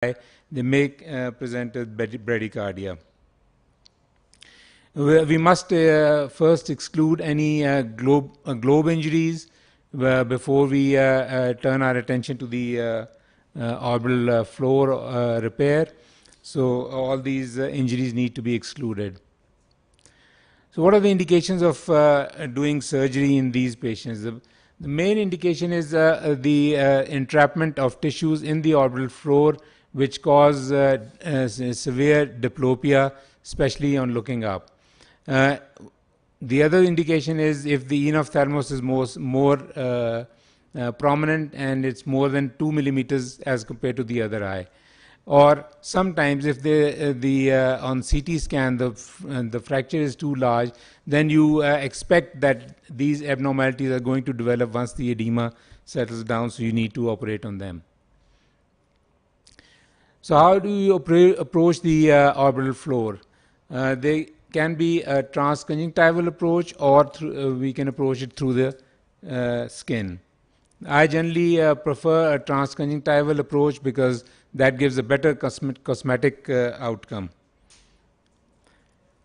they may present with bradycardia. We must first exclude any globe injuries before we turn our attention to the orbital floor repair. So all these injuries need to be excluded. So what are the indications of doing surgery in these patients? The main indication is the entrapment of tissues in the orbital floor, which cause severe diplopia, especially on looking up. The other indication is if the enophthalmos is more prominent and it's more than 2 millimeters as compared to the other eye. Or sometimes if on CT scan the fracture is too large, then you expect that these abnormalities are going to develop once the edema settles down, so you need to operate on them. So how do you approach the orbital floor? They can be a transconjunctival approach, or we can approach it through the skin. I generally prefer a transconjunctival approach because that gives a better cosmetic outcome.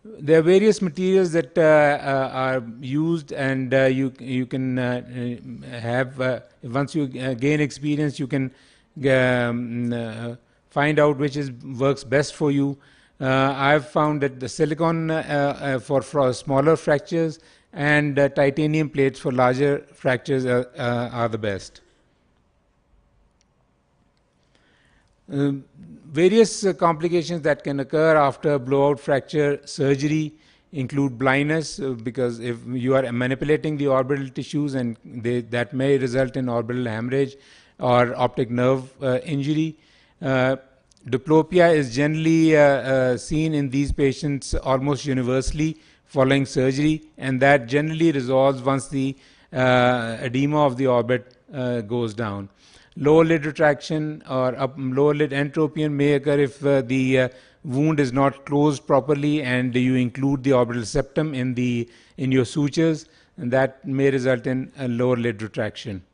There are various materials that are used, and you can have once you gain experience, you can find out which works best for you. I've found that the silicone for smaller fractures and titanium plates for larger fractures are the best. Various complications that can occur after blowout fracture surgery include blindness, because if you are manipulating the orbital tissues, and that may result in orbital hemorrhage or optic nerve injury. Diplopia is generally seen in these patients almost universally following surgery, and that generally resolves once the edema of the orbit goes down. Lower lid retraction or lower lid entropion may occur if the wound is not closed properly and you include the orbital septum in your sutures, and that may result in a lower lid retraction.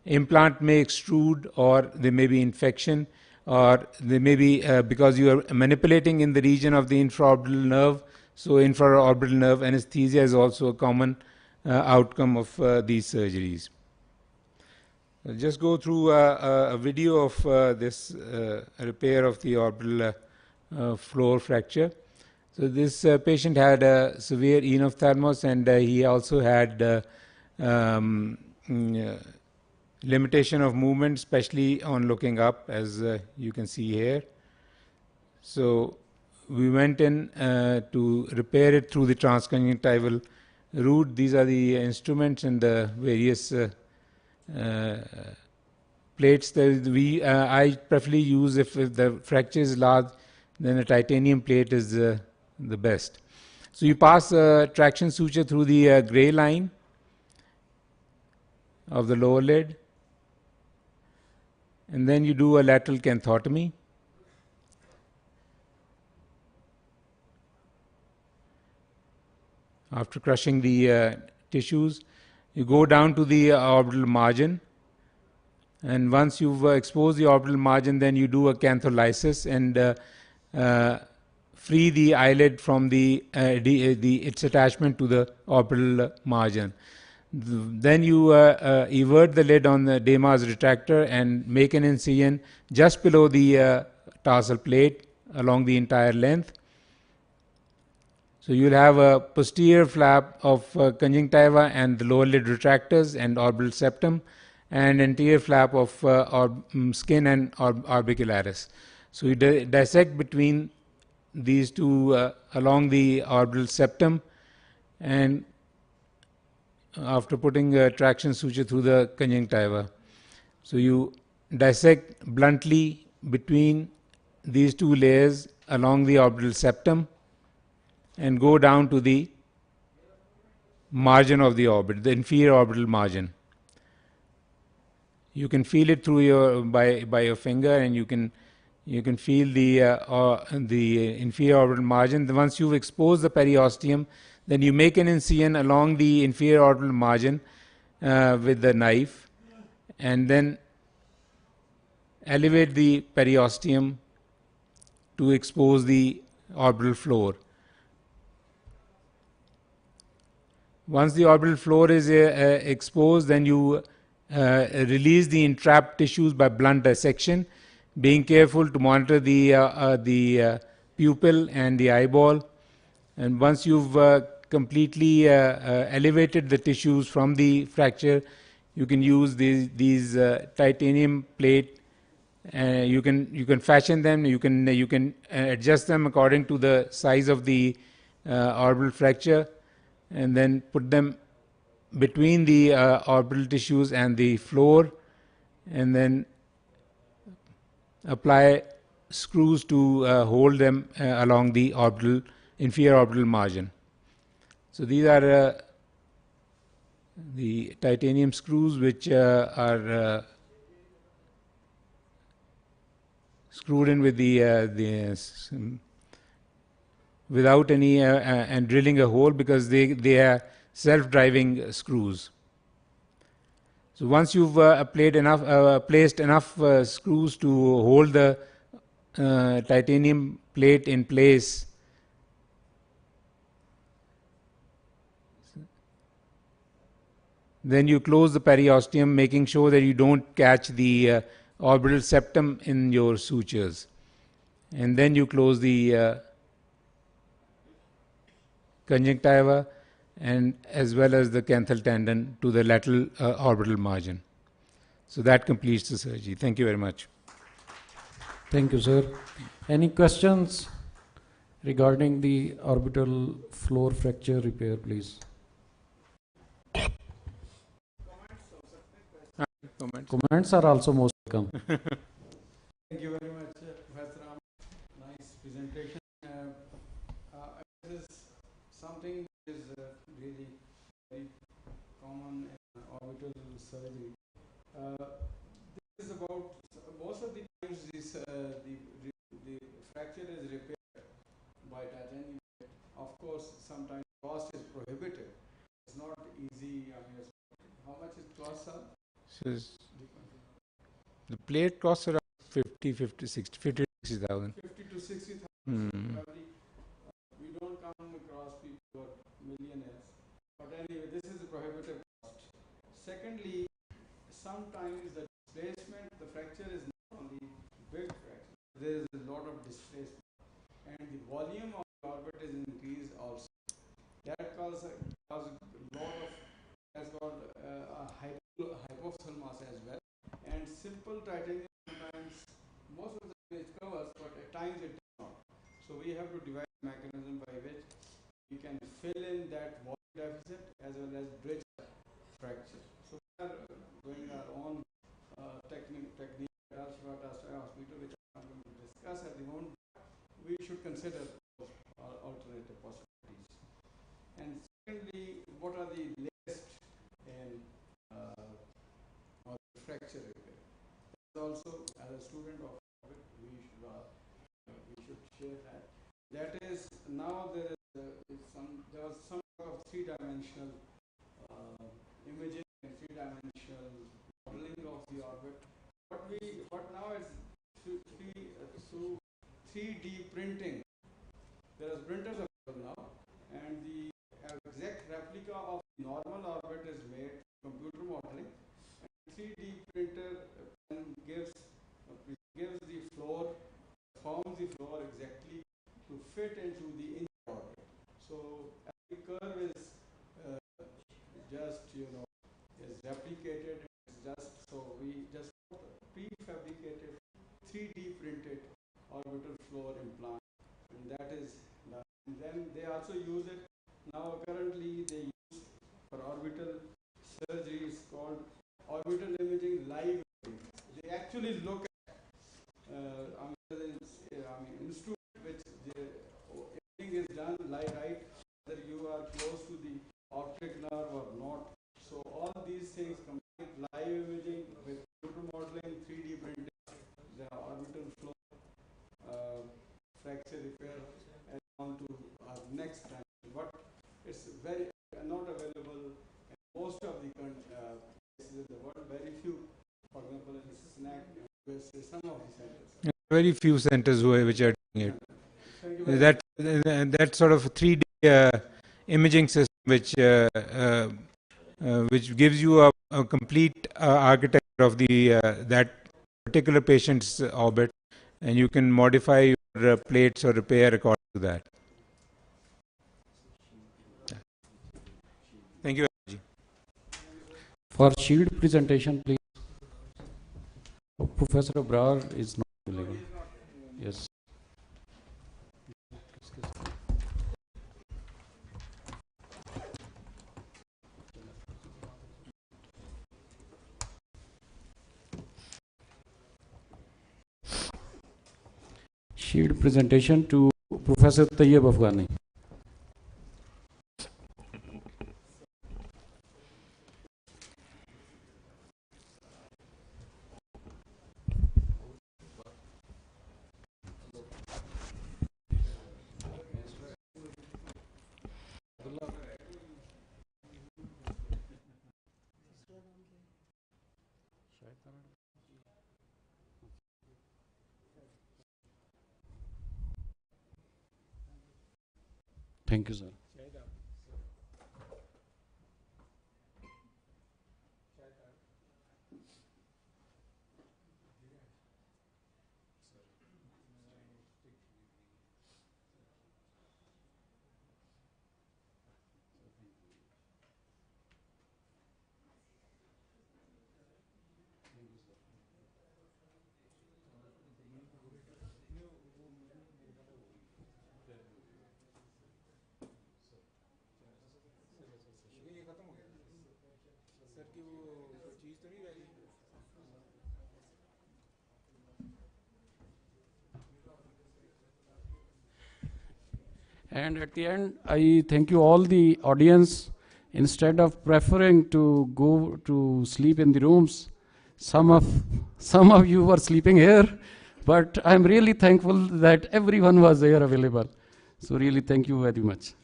Implant may extrude, or there may be infection, or there may be because you are manipulating in the region of the infraorbital nerve. So infraorbital nerve anesthesia is also a common outcome of these surgeries. I'll just go through a video of this repair of the orbital floor fracture. So this patient had a severe enophthalmos, and he also had limitation of movement, especially on looking up, as you can see here. So we went in to repair it through the transconjunctival route. These are the instruments and the various plates that I preferably use. If the fracture is large, then a titanium plate is the best. So you pass a traction suture through the gray line of the lower lid, and then you do a lateral canthotomy. After crushing the tissues, you go down to the orbital margin, and once you've exposed the orbital margin, then you do a cantholysis and free the eyelid from its attachment to the orbital margin. Then you evert the lid on the Dema's retractor and make an incision just below the tarsal plate along the entire length. So you'll have a posterior flap of conjunctiva and the lower lid retractors and orbital septum, and anterior flap of skin and orbicularis. So you dissect between these two along the orbital septum, and after putting a traction suture through the conjunctiva. So you dissect bluntly between these two layers along the orbital septum and go down to the margin of the orbit, the inferior orbital margin. You can feel it through by your finger, and you can feel the inferior orbital margin. Once you've exposed the periosteum, then you make an incision along the inferior orbital margin with the knife, and then elevate the periosteum to expose the orbital floor. Once the orbital floor is exposed, then you release the entrapped tissues by blunt dissection, being careful to monitor the pupil and the eyeball. And once you've completely elevated the tissues from the fracture, you can use these titanium plate. You can fashion them. You can adjust them according to the size of the orbital fracture, and then put them between the orbital tissues and the floor, and then apply screws to hold them along the inferior orbital margin. So these are the titanium screws which are screwed in with without any and drilling a hole, because they are self-driving screws. So once you've placed enough screws to hold the titanium plate in place, then you close the periosteum, making sure that you don't catch the orbital septum in your sutures, and then you close the conjunctiva and as well as the canthal tendon to the lateral orbital margin. So that completes the surgery. Thank you very much. Thank you, sir. Any questions regarding the orbital floor fracture repair, please? Comments are also most welcome. Thank you very much, Professor Ram. Nice presentation. This is something that is really very common in orbital surgery. This is about most of the times the fracture is repaired by titanium. Of course, sometimes cost is prohibitive. It's not easy. I mean, how much it costs? So the plate costs around 50 to 60,000. 50 to 60,000. We don't come across people who are millionaires. But anyway, this is a prohibitive cost. Secondly, sometimes the displacement, the fracture is not only big fracture. There is a lot of displacement. And the volume of the orbit is increased also. That causes a lot of, that's called hypothal mass as well. And simple titanium sometimes, most of the time it covers, but at times it does not. So we have to devise a mechanism by which we can fill in that volume deficit as well as bridge the fracture. So we are doing our own technique at Al-Shifa Hospital, which I'm going to discuss at the moment. We should consider alternative possibilities. And secondly, what are the latest in fracture repair? Also, as a student of it, we should share that. That is, now there was some of three-dimensional imaging and three-dimensional modeling of the orbit. What now is through 3D printing. There are printers available now, and the exact replica of the normal orbit is made computer modeling. 3D printer gives the floor, forms the floor exactly to fit into the inch orbit. So every curve is just is replicated. It's just so we just prefabricated 3D printed orbital floor implant, and that is done. And then they also use it now. Currently, they use for orbital surgery is called orbital imaging live imaging. They actually look at instrument which the imaging is done live, right? Whether you are close to the optic nerve or not. So all these things combine live imaging with computer modeling, 3D printing, the orbital floor fracture repair, and on to our next time. But it's very not available in most of the places in the world. Very few, for example, in snack US very few centers which are doing it. Thank you very much. That sort of 3D imaging system which gives you a complete architecture of the that particular patient's orbit, and you can modify your plates or repair according to that. Thank you. For shield presentation, please. Oh, Professor Abrar is not available. Yes. Shield presentation to Professor Tayyib Afghani. Thank you, sir. And at the end, I thank you all the audience. Instead of preferring to go to sleep in the rooms, some of you were sleeping here, but I'm really thankful that everyone was there available. So really thank you very much.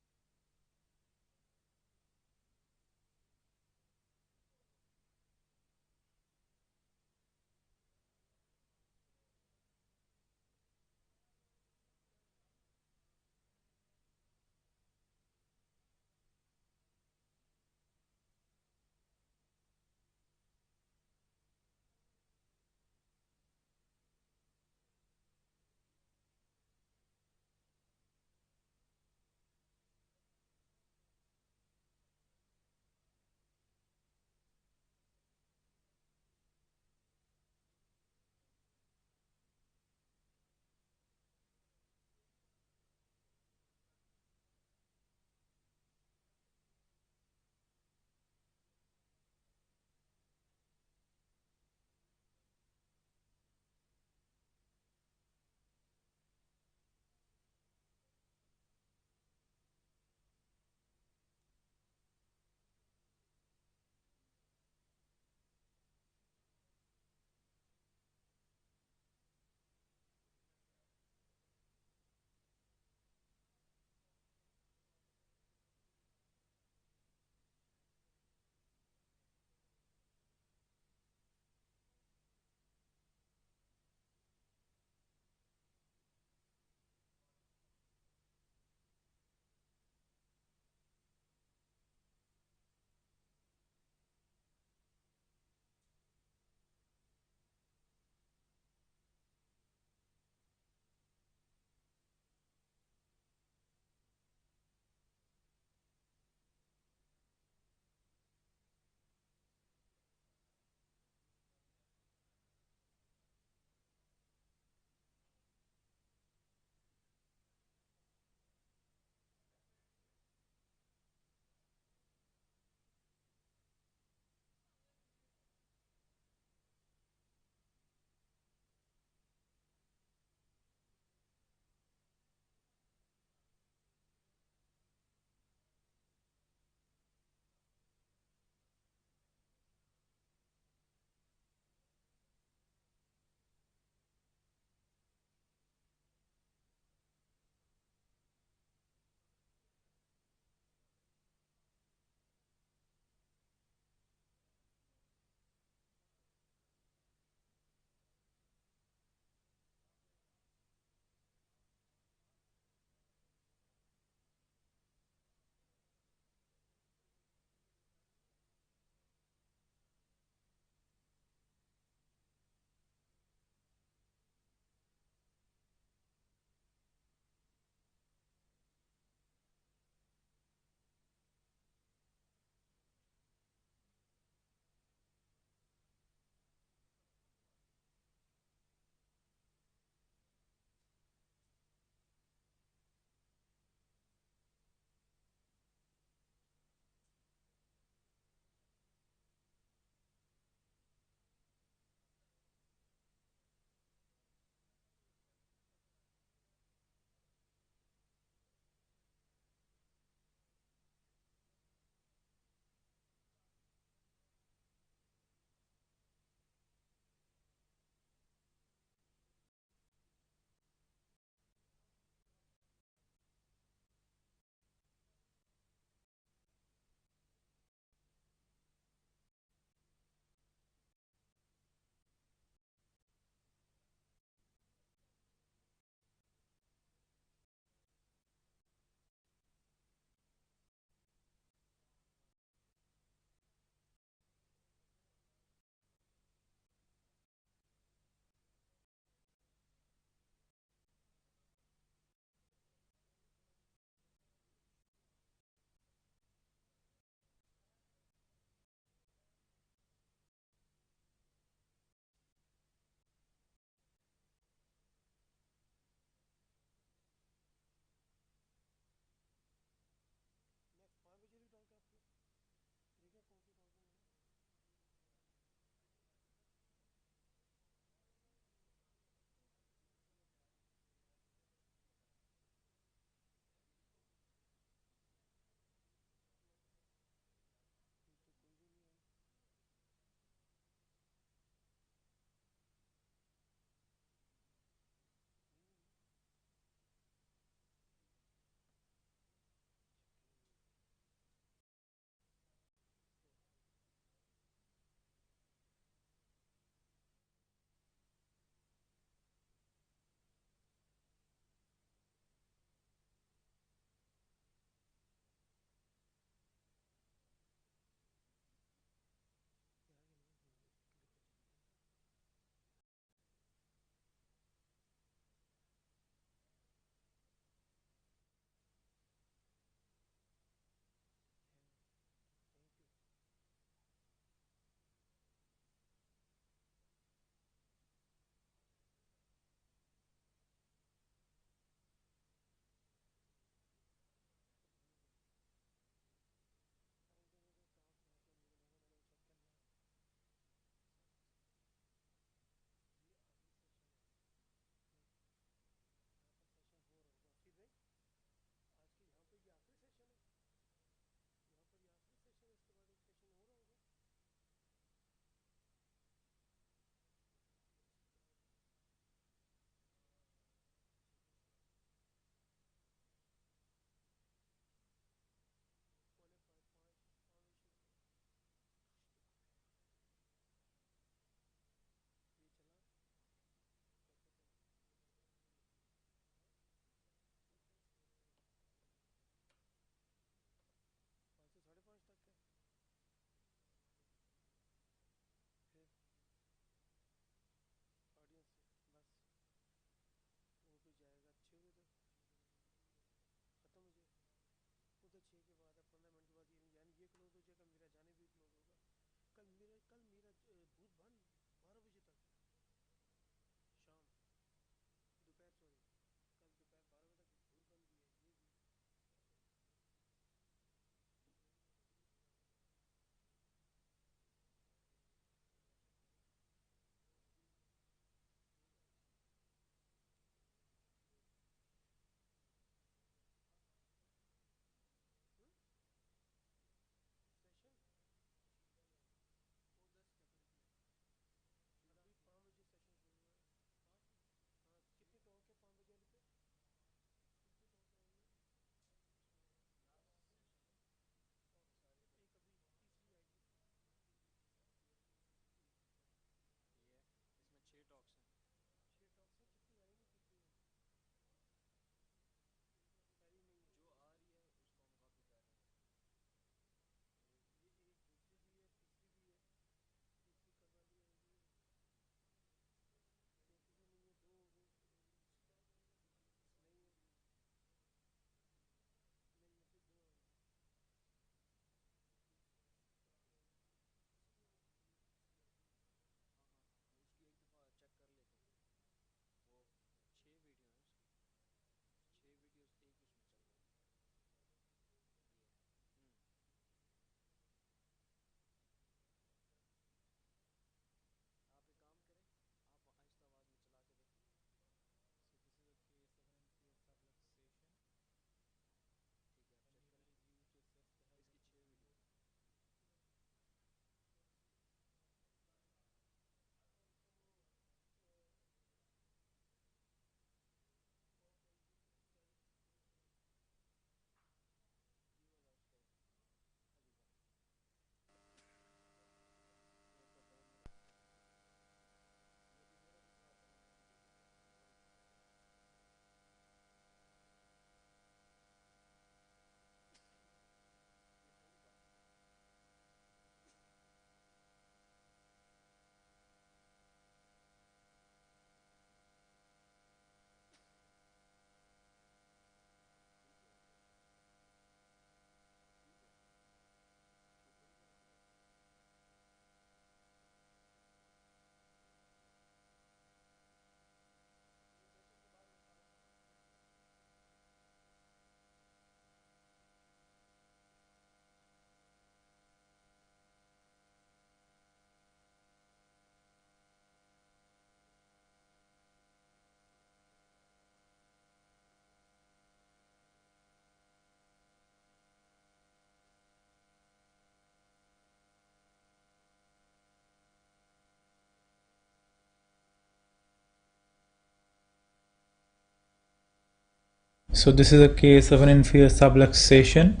So this is a case of an inferior subluxation.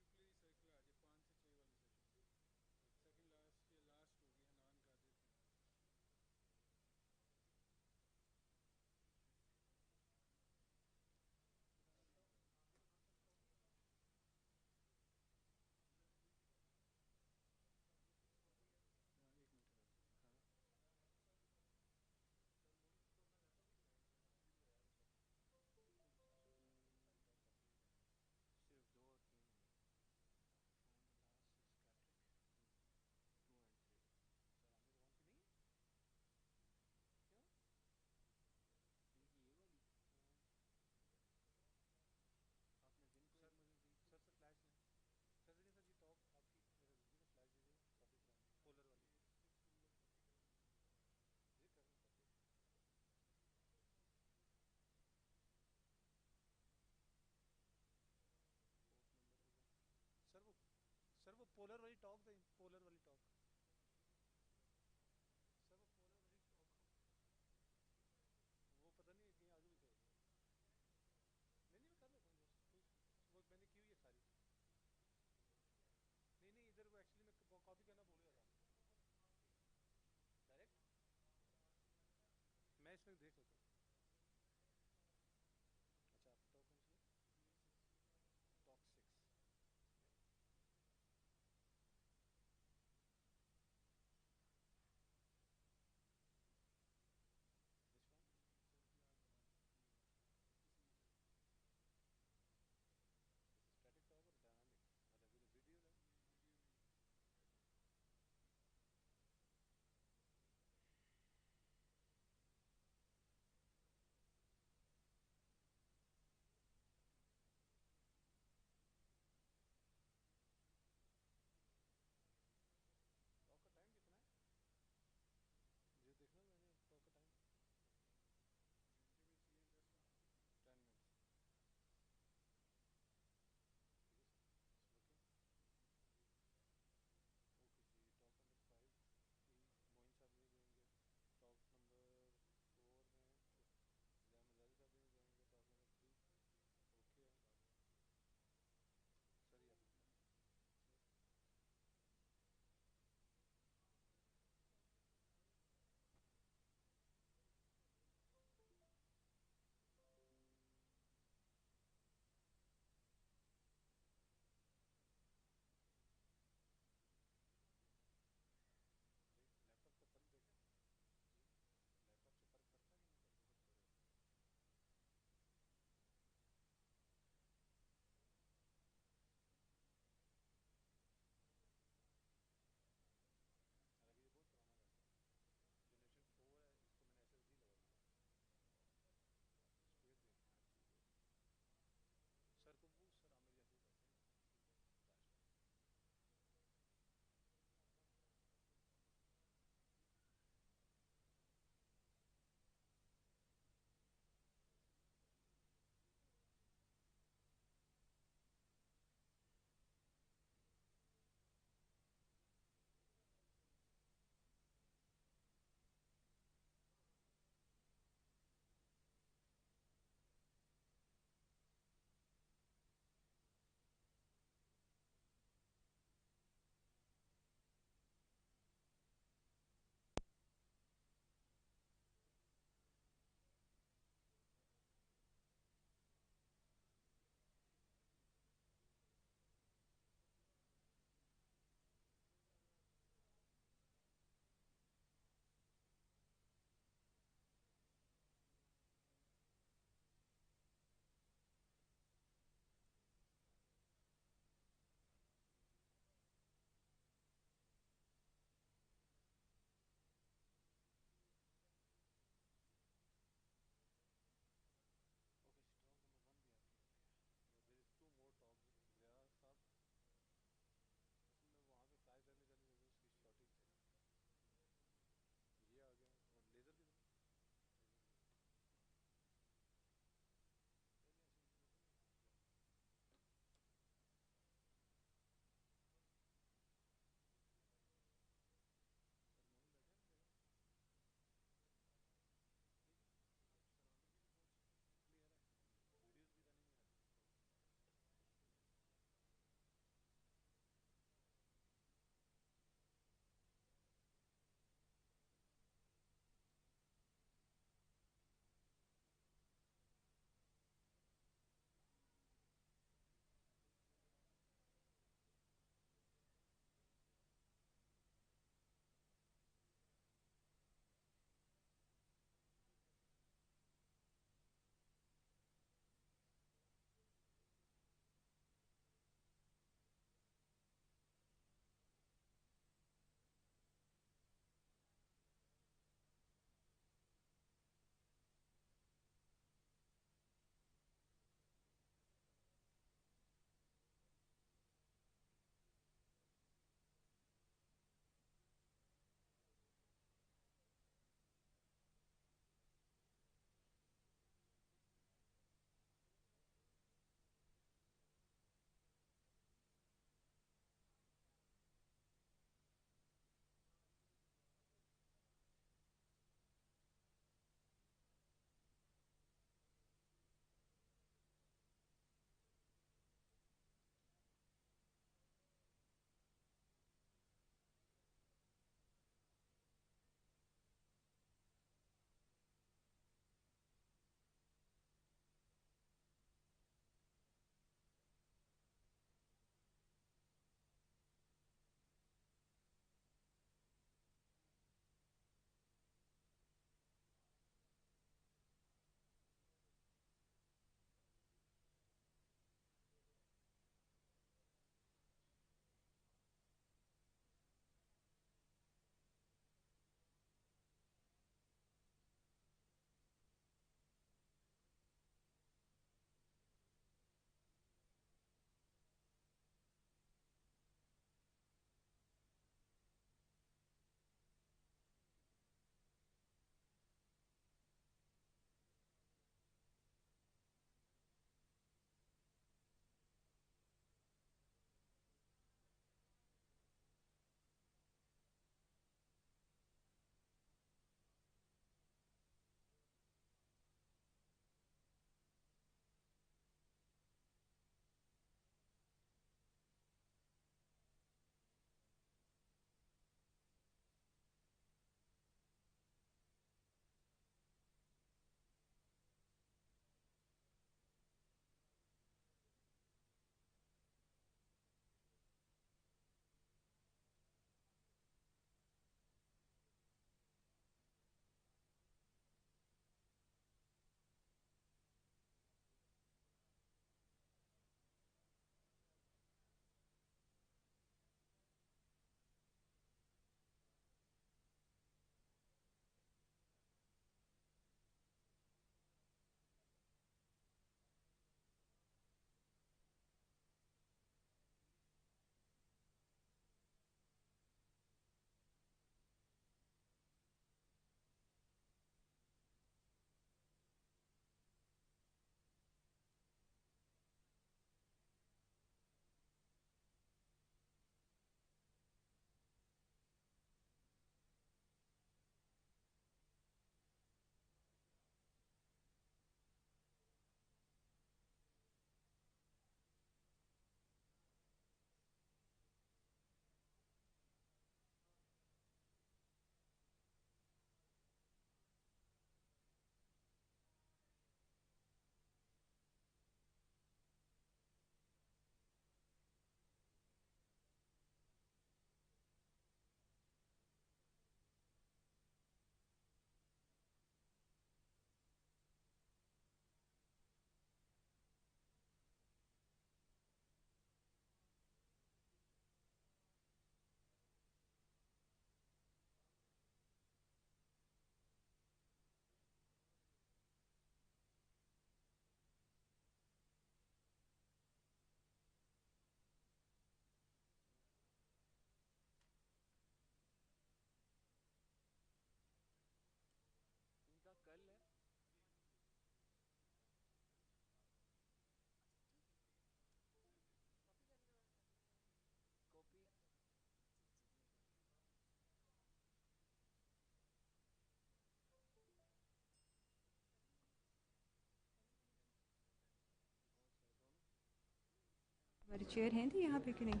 हमारी chair हैं थी यहाँ पे कि नहीं?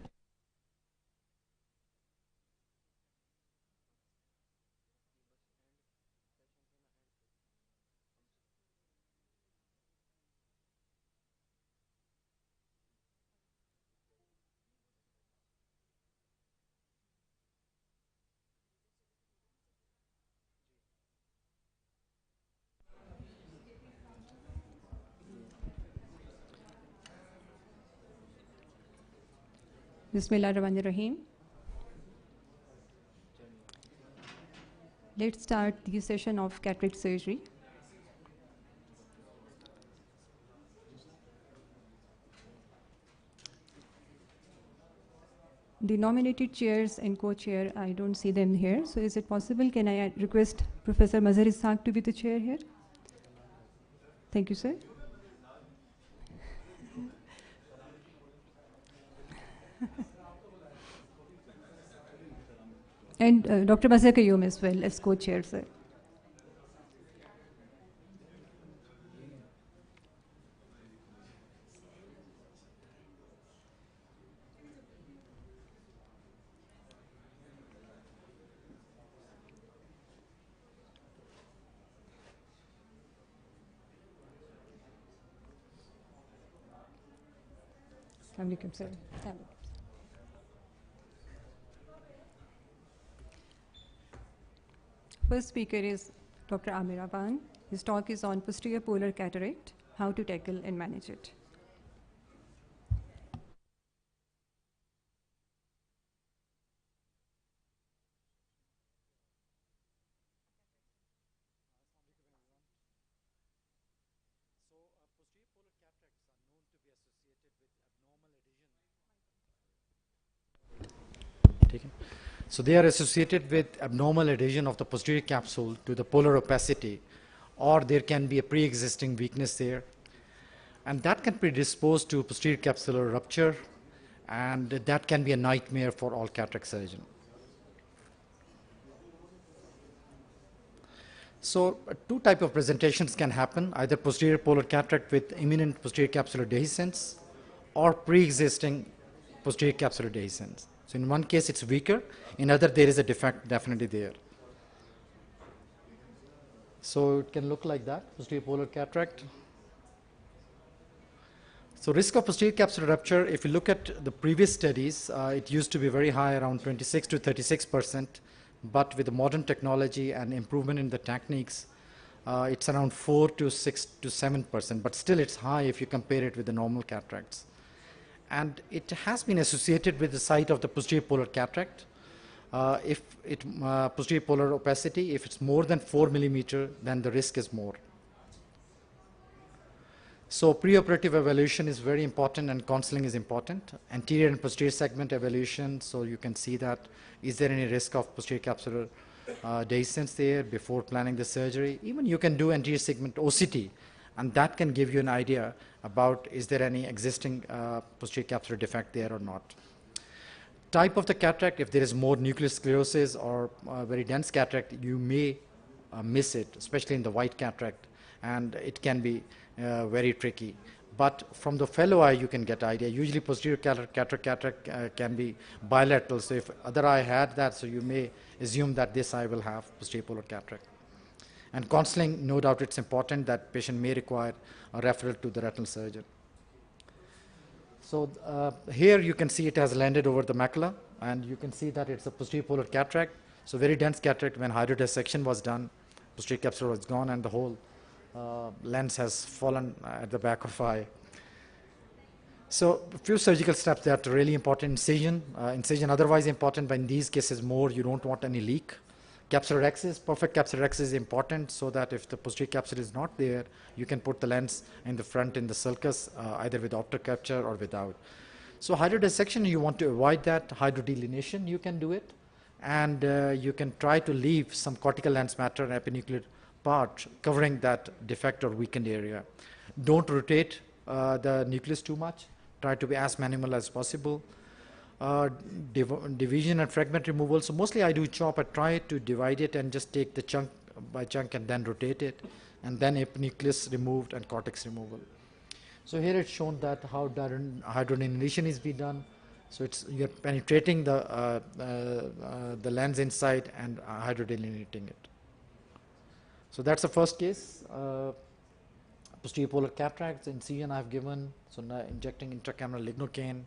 Bismillahirrahmanirrahim. Let's start the session of cataract surgery. The nominated chairs and co-chair, I don't see them here. So is it possible, can I request Professor Mazhar Ishaq to be the chair here? Thank you, sir. And Dr. Mazhar Qayyum as well as co-chair, sir. Assalamu alaikum, sir. Assalamu alaikum. First speaker is Dr. Amir Awan. His talk is on posterior polar cataract, how to tackle and manage it. So they are associated with abnormal adhesion of the posterior capsule to the polar opacity, or there can be a pre-existing weakness there. And that can predispose to posterior capsular rupture, and that can be a nightmare for all cataract surgeons. So two types of presentations can happen, either posterior polar cataract with imminent posterior capsular dehiscence or pre-existing posterior capsular dehiscence. So in one case it's weaker, in other there is a defect definitely there. So it can look like that, posterior polar cataract. So risk of posterior capsular rupture, if you look at the previous studies, it used to be very high, around 26 to 36%, but with the modern technology and improvement in the techniques, it's around 4 to 6 to 7%, but still it's high if you compare it with the normal cataracts. And it has been associated with the site of the posterior polar cataract. Posterior polar opacity, if it's more than 4 millimeter, then the risk is more. So preoperative evaluation is very important and counseling is important. Anterior and posterior segment evaluation, so you can see that is there any risk of posterior capsular dehiscence there before planning the surgery. Even you can do anterior segment OCT, and that can give you an idea about is there any existing posterior capsular defect there or not. Type of the cataract, if there is more nuclear sclerosis or very dense cataract, you may miss it, especially in the white cataract, and it can be very tricky. But from the fellow eye, you can get idea. Usually posterior cataract can be bilateral, so if other eye had that, so you may assume that this eye will have posterior polar cataract. And counseling, no doubt it's important that patient may require a referral to the retinal surgeon. So here you can see it has landed over the macula, and you can see that it's a posterior polar cataract. So very dense cataract. When hydrodissection was done, posterior capsule was gone and the whole lens has fallen at the back of eye. So a few surgical steps that are really important. Incision, otherwise important, but in these cases more, you don't want any leak. Capsular access, perfect capsular access is important, so that if the posterior capsule is not there, you can put the lens in the front in the sulcus, either with optic capture or without. So hydrodissection, you want to avoid that. Hydrodelineation, you can do it, and you can try to leave some cortical lens matter and epinuclear part covering that defect or weakened area. Don't rotate the nucleus too much. Try to be as minimal as possible. Division and fragment removal. So mostly I do chop. I try to divide it and just take the chunk by chunk and then rotate it, and then epinucleus removed and cortex removal. So here it's shown that how hydrodynamation is being done. So you're penetrating the lens inside and hydrodynamiting it. So that's the first case. Posterior polar cataracts incision I've given. So now injecting intracameral lignocaine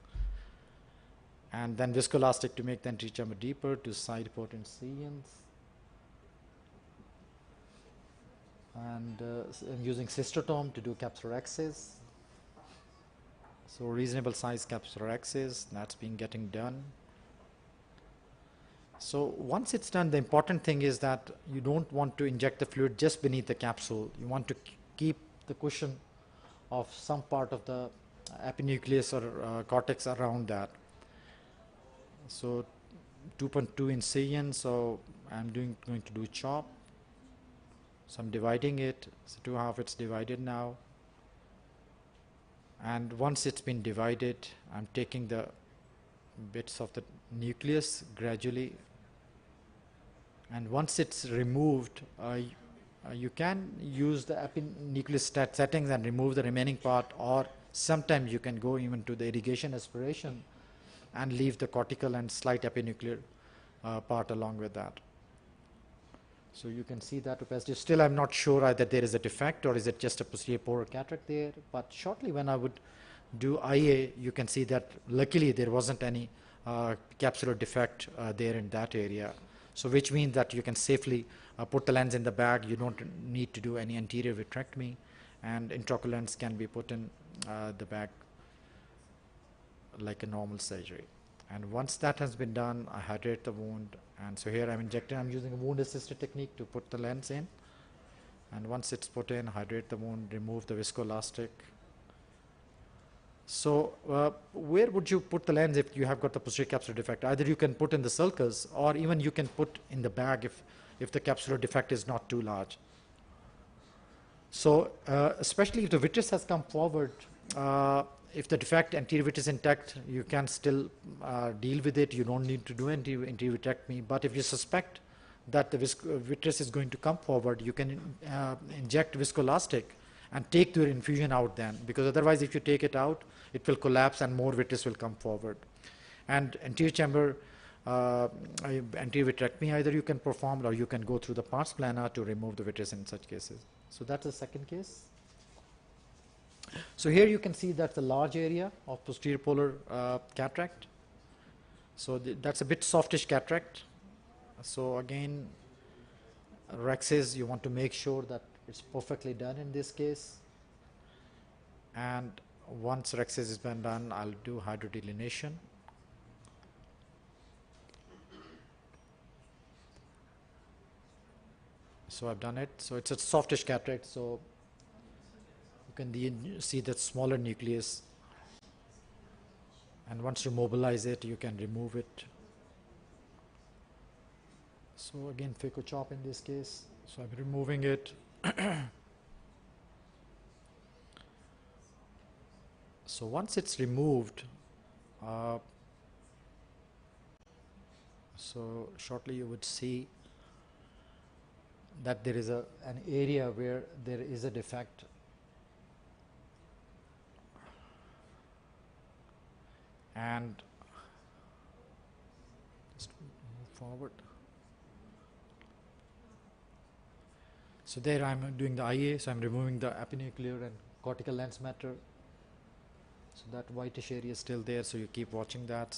and then viscoelastic to make the anterior chamber deeper to side port incisions. And I'm using cystotome to do capsular access. So reasonable size capsular access, that's been getting done. So once it's done, the important thing is that you don't want to inject the fluid just beneath the capsule. You want to keep the cushion of some part of the epinucleus or cortex around that. So 2.2 incision, so I'm going to do chop. So I'm dividing it, so 2/2 it's divided now. And once it's been divided, I'm taking the bits of the nucleus gradually. And once it's removed, you can use the epinucleus settings and remove the remaining part, or sometimes you can go even to the irrigation aspiration and leave the cortical and slight epinuclear part along with that. So you can see that opacity. Still, I'm not sure either there is a defect or is it just a posterior polar cataract there. But shortly, when I would do IA, you can see that luckily there wasn't any capsular defect there in that area. So which means that you can safely put the lens in the bag. You don't need to do any anterior vitrectomy, and intraocular lens can be put in the bag like a normal surgery. And once that has been done, I hydrate the wound. And so here I'm injecting, I'm using a wound assisted technique to put the lens in. And once it's put in, hydrate the wound, remove the viscoelastic. So where would you put the lens if you have got the posterior capsular defect? Either you can put in the sulcus, or even you can put in the bag if the capsular defect is not too large. So especially if the vitreous has come forward, if the defect anterior vitreous intact, you can still deal with it. You don't need to do anterior vitrectomy. But if you suspect that the vitreous is going to come forward, you can inject viscoelastic and take the infusion out then, because otherwise if you take it out, it will collapse and more vitreous will come forward. And anterior chamber anterior vitrectomy, either you can perform or you can go through the pars plana to remove the vitreous in such cases. So that's the second case. So here you can see that's a large area of posterior polar cataract. So that's a bit softish cataract. So again, rhexis, you want to make sure that it's perfectly done in this case. And once rhexis has been done, I'll do hydrodelineation. So I've done it. So it's a softish cataract. So you can see that smaller nucleus. And once you mobilize it, you can remove it. So again, phaco chop in this case. So I'm removing it. So once it's removed, so shortly you would see that there is an area where there is a defect. And just move forward. So there I'm doing the IA, so I'm removing the epinuclear and cortical lens matter. So that whitish area is still there, so you keep watching that.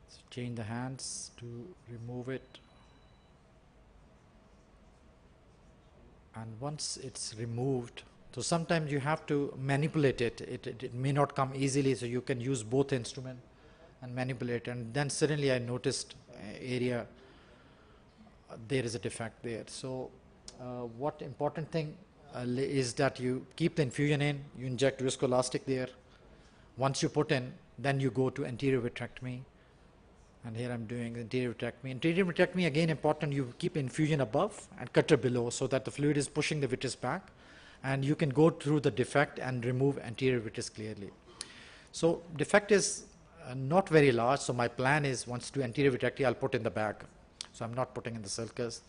So change the hands to remove it. And once it's removed, so sometimes you have to manipulate it. It may not come easily, so you can use both instrument and manipulate. And then suddenly I noticed area, there is a defect there. So what important thing is that you keep the infusion in, you inject viscoelastic there. Once you put in, then you go to anterior vitrectomy. And here I'm doing anterior vitrectomy. Anterior vitrectomy, again important, you keep infusion above and cutter below so that the fluid is pushing the vitreous back. And you can go through the defect and remove anterior vitreous clearly. So defect is not very large, so my plan is once to anterior vitrectomy, I'll put in the bag. So I'm not putting in the sulcus.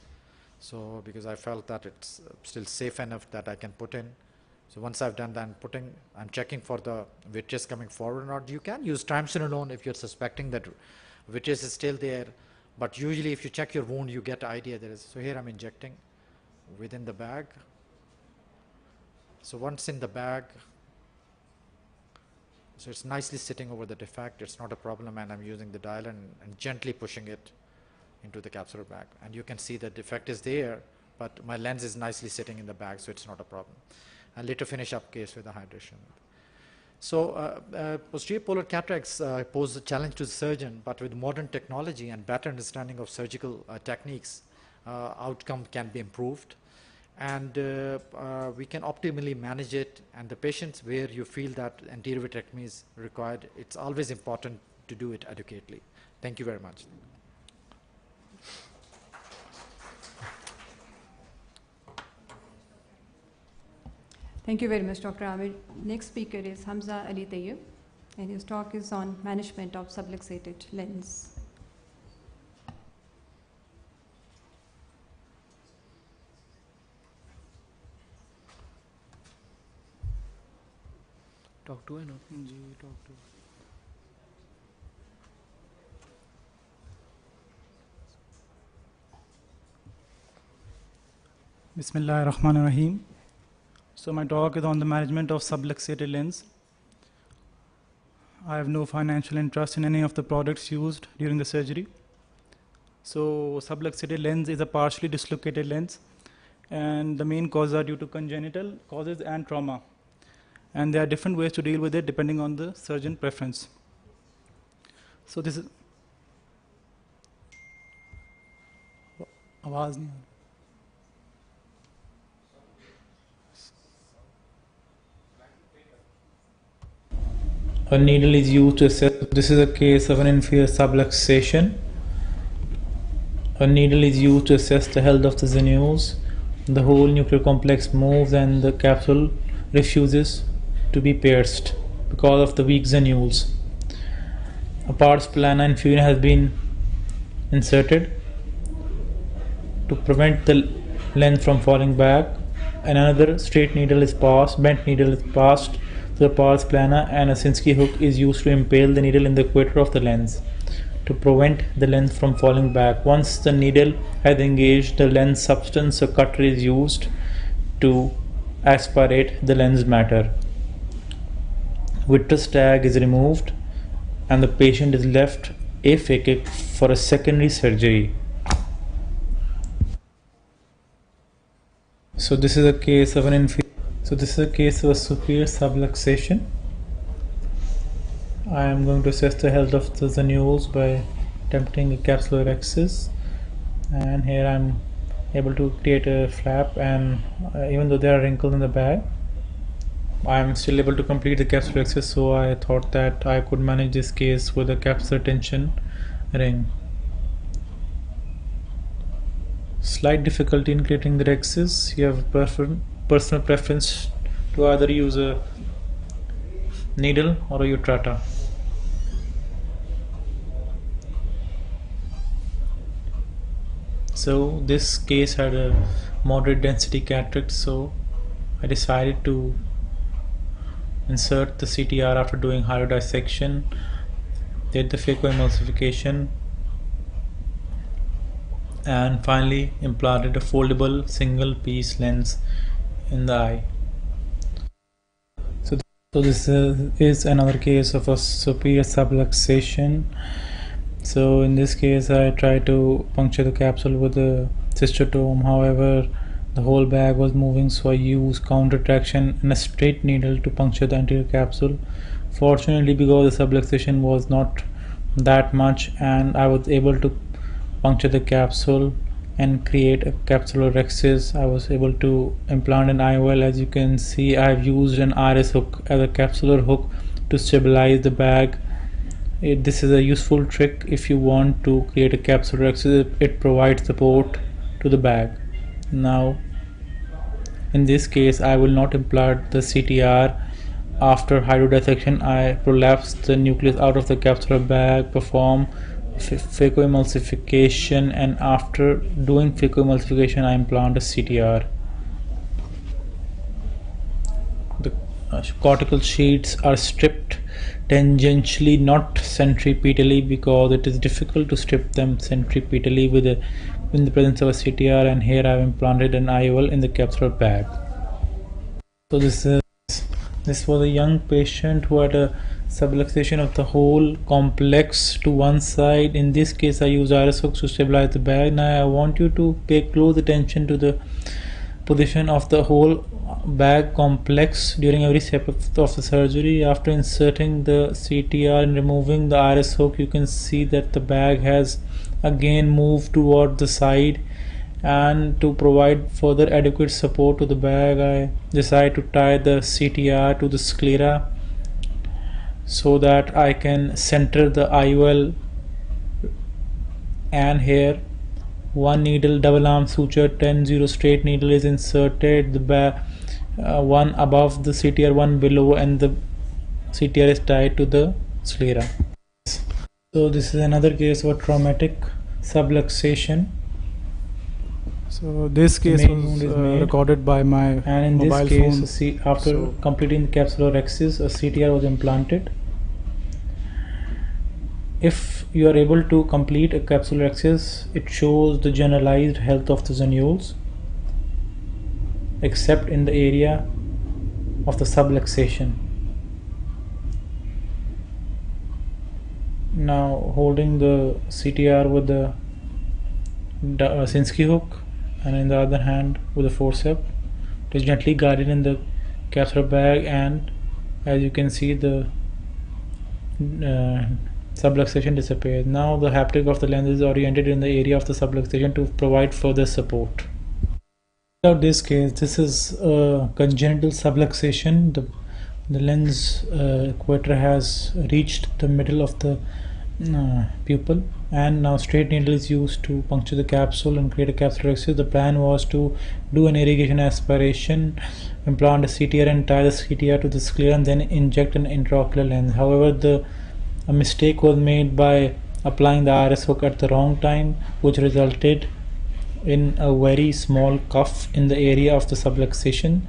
So because I felt that it's still safe enough that I can put in. So once I've done that, I'm checking for the vitreous coming forward or not. You can use triamcinolone if you're suspecting that vitreous is still there, but usually if you check your wound, you get idea there is. So here I'm injecting within the bag. So once in the bag, so it's nicely sitting over the defect, it's not a problem, and I'm using the dial and gently pushing it into the capsular bag. And you can see the defect is there, but my lens is nicely sitting in the bag, so it's not a problem. And later finish up case with the hydration. So posterior polar cataracts pose a challenge to the surgeon, but with modern technology and better understanding of surgical techniques, outcome can be improved. And we can optimally manage it, and the patients where you feel that anterior vitrectomy is required, it's always important to do it adequately. Thank you very much. Thank you very much, Dr. Amir. Next speaker is Hamza Ali Tayyib, and his talk is on management of subluxated lens. Talk to and talk to. Bismillah ar-Rahman ar-Rahim. So my talk is on the management of subluxated lens. I have no financial interest in any of the products used during the surgery. So subluxated lens is a partially dislocated lens, and the main causes are due to congenital causes and trauma. And there are different ways to deal with it depending on the surgeon preference. So this is आवाज नहीं आ रही. A needle is used to assess. This is a case of an inferior subluxation. A needle is used to assess the health of the venules. The whole nuclear complex moves and the capsule refuses to be pierced because of the weak venules. A pars plana inferior has been inserted to prevent the lens from falling back, and another straight needle is passed, bent needle is passed to the pars plana, and a Sinskey hook is used to impale the needle in the equator of the lens to prevent the lens from falling back. Once the needle has engaged the lens substance, a cutter is used to aspirate the lens matter. Vitreous tag is removed and the patient is left aphakic for a secondary surgery. So this is a case of a superior subluxation. I am going to assess the health of the venules by attempting a capsulorhexis, and here I am able to create a flap, and even though there are wrinkles in the bag, I am still able to complete the capsulorhexis, so I thought that I could manage this case with a capsular tension ring. Slight difficulty in creating the rhexis. You have personal preference to either use a needle or a utrata. So this case had a moderate density cataract, so I decided to insert the CTR after doing hydrodissection, did the phacoemulsification, and finally implanted a foldable single piece lens in the eye. So this is another case of a superior subluxation. So in this case I tried to puncture the capsule with a cystotome, however the whole bag was moving, so I used counter traction and a straight needle to puncture the anterior capsule. Fortunately, because the subluxation was not that much, and I was able to puncture the capsule and create a capsulorhexis, I was able to implant an IOL. As you can see, I have used an iris hook as a capsular hook to stabilize the bag. This is a useful trick if you want to create a capsulorhexis. It provides support to the bag. Now in this case I will not implant the CTR. After hydrodissection I prolapse the nucleus out of the capsular bag, perform phacoemulsification, and after doing phacoemulsification I implant a CTR. The cortical sheets are stripped tangentially, not centripetally, because it is difficult to strip them centripetally in the presence of a CTR, and here I have implanted an IOL in the capsular bag. So this was a young patient who had a subluxation of the whole complex to one side. In this case I use iris hooks to stabilize the bag. Now I want you to pay close attention to the position of the whole bag complex during every step of the surgery. After inserting the CTR and removing the iris hook, you can see that the bag has again moved toward the side, and to provide further adequate support to the bag, I decide to tie the CTR to the sclera so that I can center the IOL, and here one needle double arm suture 10-0 straight needle is inserted, the one above the CTR, one below, and the CTR is tied to the sclera. So this is another case of a traumatic subluxation. So this case was recorded by my and in mobile this case phone. After completing the capsulorhexis, a CTR was implanted. If you are able to complete a capsulorhexis, it shows the generalized health of the zonules except in the area of the subluxation. Now holding the CTR with the Sinski hook, and in the other hand with the forceps, it is gently guided in the capsular bag, and as you can see the subluxation disappears. Now the haptic of the lens is oriented in the area of the subluxation to provide further support. In this case, this is a congenital subluxation. The lens Quetta has reached the middle of the pupil, and now straight needle is used to puncture the capsule and create a capsulorhexis. The plan was to do an irrigation aspiration, implant a CTR and tie the CTR to the sclera, and then inject an intraocular lens. However, a mistake was made by applying the iris hook at the wrong time, which resulted in a very small cuff in the area of the subluxation.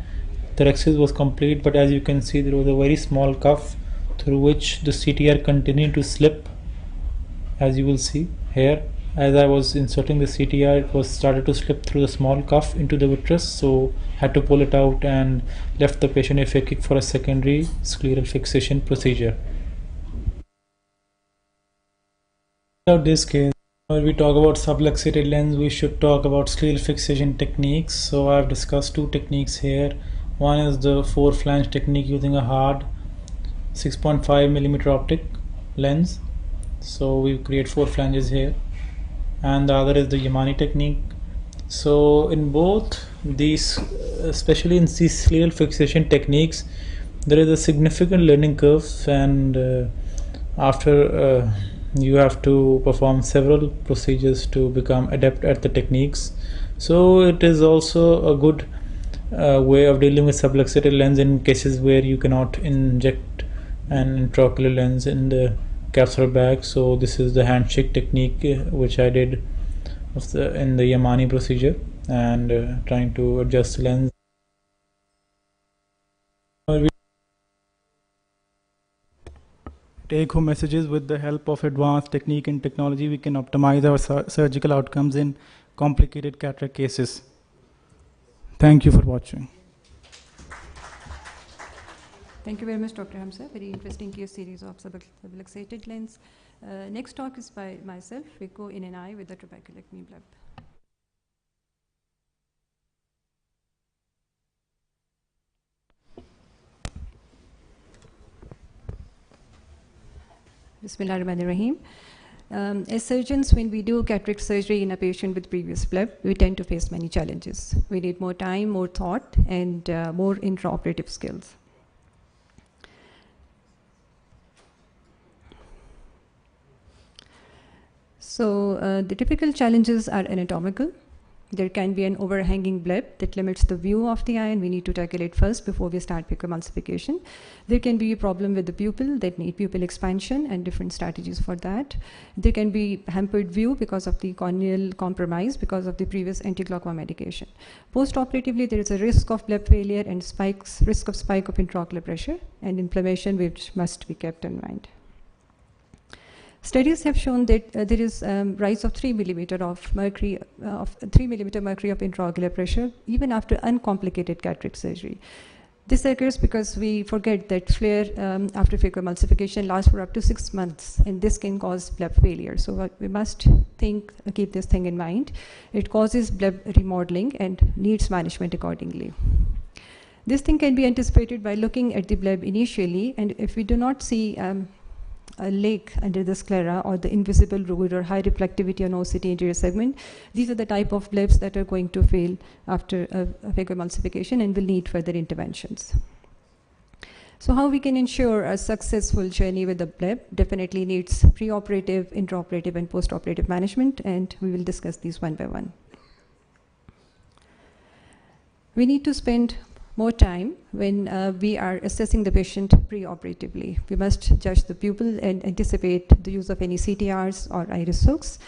The rhexis was complete, but as you can see, there was a very small cuff through which the CTR continued to slip. As you will see here, as I was inserting the CTR, it was started to slip through the small cuff into the vitreous, so had to pull it out and left the patient aphakic for a secondary scleral fixation procedure. In this case, when we talk about subluxated lens, we should talk about scleral fixation techniques. So I have discussed two techniques here. One is the 4-flange technique using a hard 6.5mm optic lens. So we create 4 flanges here, and the other is the Yamani technique. So in both these, especially in these scleral fixation techniques, there is a significant learning curve, and after you have to perform several procedures to become adept at the techniques. So it is also a good way of dealing with subluxated lens in cases where you cannot inject an intraocular lens in the capsular bag. So this is the handshake technique which I did in the Yamani procedure, and trying to adjust the lens. Take home messages: with the help of advanced technique and technology, we can optimize our surgical outcomes in complicated cataract cases. Thank you for watching. Thank you very much, Dr. Hamza. Very interesting case series of subluxated lens. Next talk is by myself, Rico in an eye with the trabeculectomy bleb. Bismillahirrahmanirrahim. As surgeons, when we do cataract surgery in a patient with previous bleb, we tend to face many challenges. We need more time, more thought, and more intraoperative skills. So the typical challenges are anatomical. There can be an overhanging bleb that limits the view of the eye, and we need to tackle it first before we start phacoemulsification. There can be a problem with the pupil that need pupil expansion and different strategies for that. There can be hampered view because of the corneal compromise because of the previous anti-glaucoma medication. Post-operatively, there is a risk of bleb failure and risk of spike of intraocular pressure and inflammation, which must be kept in mind. Studies have shown that there is rise of 3 millimeter of mercury of intraocular pressure even after uncomplicated cataract surgery. This occurs because we forget that flare after phacoemulsification lasts for up to 6 months, and this can cause bleb failure. So we must keep this thing in mind. It causes bleb remodeling and needs management accordingly. This thing can be anticipated by looking at the bleb initially, and if we do not see a lake under the sclera or the invisible root or high reflectivity on OCT anterior segment, these are the type of blebs that are going to fail after a phacoemulsification and will need further interventions. So how we can ensure a successful journey with the bleb definitely needs preoperative, intraoperative, and postoperative management, and we will discuss these one by one. We need to spend more time when we are assessing the patient preoperatively. We must judge the pupil and anticipate the use of any CTRs or iris hooks.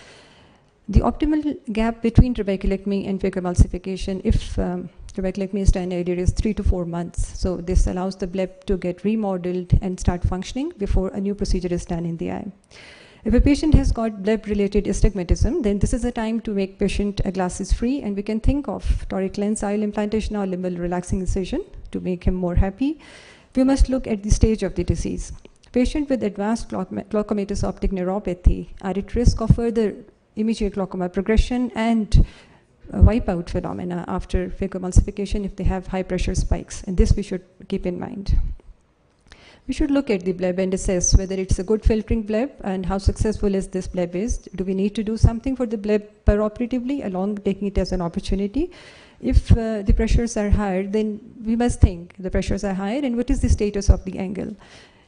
The optimal gap between trabeculectomy and phacoemulsification, if trabeculectomy is done earlier, is 3 to 4 months. So this allows the bleb to get remodeled and start functioning before a new procedure is done in the eye. If a patient has got bleb-related astigmatism, then this is a time to make patient glasses free, and we can think of toric lens IOL implantation or limbal relaxing incision to make him more happy. We must look at the stage of the disease. Patients with advanced glaucomatous optic neuropathy are at risk of further immediate glaucoma progression and wipeout phenomena after phacoemulsification if they have high pressure spikes, and this we should keep in mind. We should look at the bleb and assess whether it's a good filtering bleb and how successful is this bleb is. Do we need to do something for the bleb peroperatively along taking it as an opportunity? If the pressures are higher, then we must think the pressures are higher and what is the status of the angle.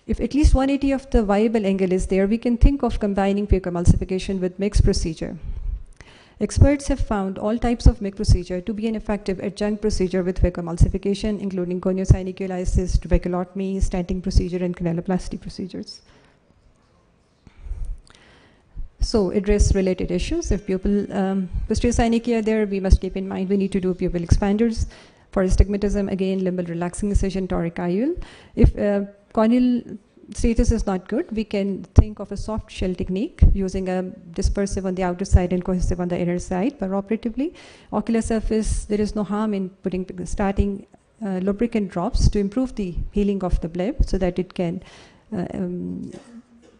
If at least 180 of the viable angle is there, we can think of combining phacoemulsification with mixed procedure. Experts have found all types of MIC procedure to be an effective adjunct procedure with phacoemulsification, including goniosyneculalysis, trabeculotomy, stenting procedure, and canaloplasty procedures. So address related issues. If pupil posterior synechia there, we must keep in mind we need to do pupil expanders. For astigmatism, again, limbal relaxing incision, toric IOL. If corneal status is not good, we can think of a soft shell technique using a dispersive on the outer side and cohesive on the inner side peroperatively. Ocular surface, there is no harm in starting lubricant drops to improve the healing of the bleb so that it can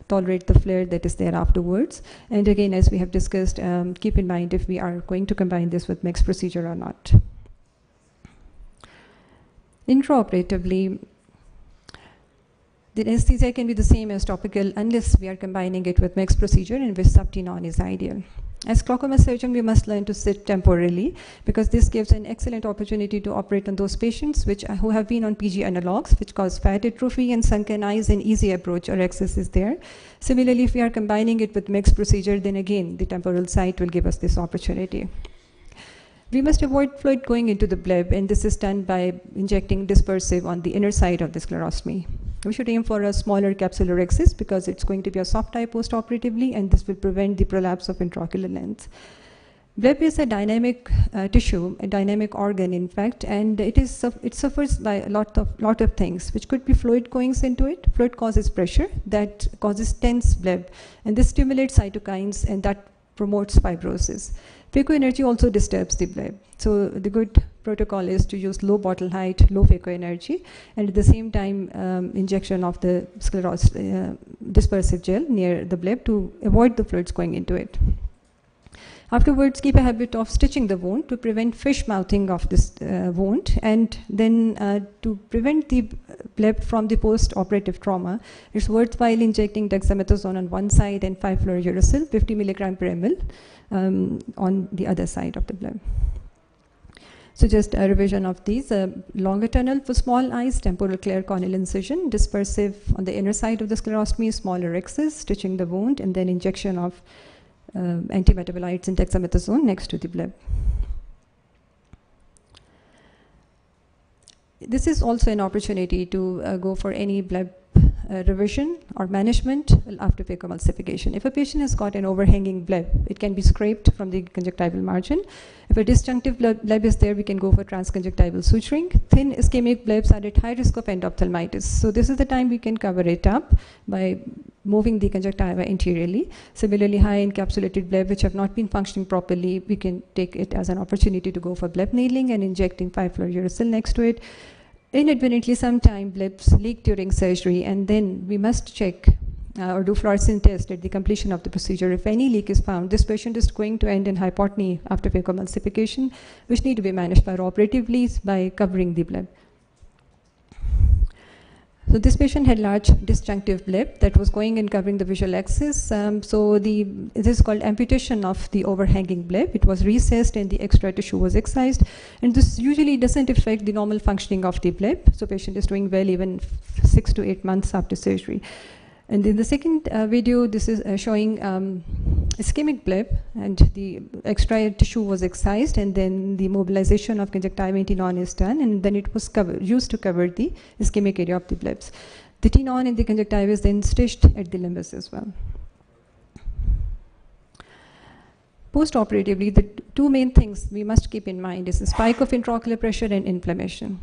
tolerate the flare that is there afterwards. And again, as we have discussed, keep in mind if we are going to combine this with mixed procedure or not. Intraoperatively, the anesthesia can be the same as topical unless we are combining it with mixed procedure in which subtenon is ideal. As glaucoma surgeon, we must learn to sit temporarily because this gives an excellent opportunity to operate on those patients who have been on PG analogs, which cause fat atrophy and sunken eyes, and easy approach or access is there. Similarly, if we are combining it with mixed procedure, then again, the temporal site will give us this opportunity. We must avoid fluid going into the bleb, and this is done by injecting dispersive on the inner side of the sclerostomy. We should aim for a smaller capsular axis because it's going to be a soft eye post-operatively, and this will prevent the prolapse of intraocular lens. Bleb is a dynamic tissue, a dynamic organ, in fact, and it suffers by a lot of things, which could be fluid going into it. Fluid causes pressure, that causes tense bleb, and this stimulates cytokines, and that promotes fibrosis. Phacoenergy also disturbs the bleb. So the good protocol is to use low bottle height, low phacoenergy, and at the same time injection of the dispersive gel near the bleb to avoid the fluids going into it. Afterwards, keep a habit of stitching the wound to prevent fish mouthing of this wound, and then to prevent the bleb from the post-operative trauma, it's worthwhile injecting dexamethasone on one side and 5-fluorouracil, 50 milligram per ml, on the other side of the bleb. So just a revision of these. Longer tunnel for small eyes, temporal clear corneal incision, dispersive on the inner side of the sclerostomy, smaller axis, stitching the wound, and then injection of antimetabolites and dexamethasone next to the bleb. This is also an opportunity to go for any blood revision or management after phacoemulsification. If a patient has got an overhanging bleb, it can be scraped from the conjunctival margin. If a disjunctive bleb is there, we can go for transconjunctival suturing. Thin ischemic blebs are at high risk of endophthalmitis. So this is the time we can cover it up by moving the conjunctiva anteriorly. Similarly, high encapsulated bleb which have not been functioning properly, we can take it as an opportunity to go for bleb nailing and injecting 5-fluorouracil next to it. Inadvertently, sometimes blebs leak during surgery, and then we must check or do fluorescent test at the completion of the procedure. If any leak is found, this patient is going to end in hypotony after phacoemulsification, which need to be managed operatively by covering the bleb. So this patient had large disjunctive bleb that was going and covering the visual axis. This is called amputation of the overhanging bleb. It was recessed and the extra tissue was excised. And this usually doesn't affect the normal functioning of the bleb. So patient is doing well even 6 to 8 months after surgery. And in the second video, this is showing ischemic bleb, and the extra tissue was excised, and then the mobilization of conjunctiva tenon is done, and then it was used to cover the ischemic area of the blebs. The tenon in the conjunctiva is then stitched at the limbus as well. Post-operatively, the two main things we must keep in mind is the spike of intraocular pressure and inflammation.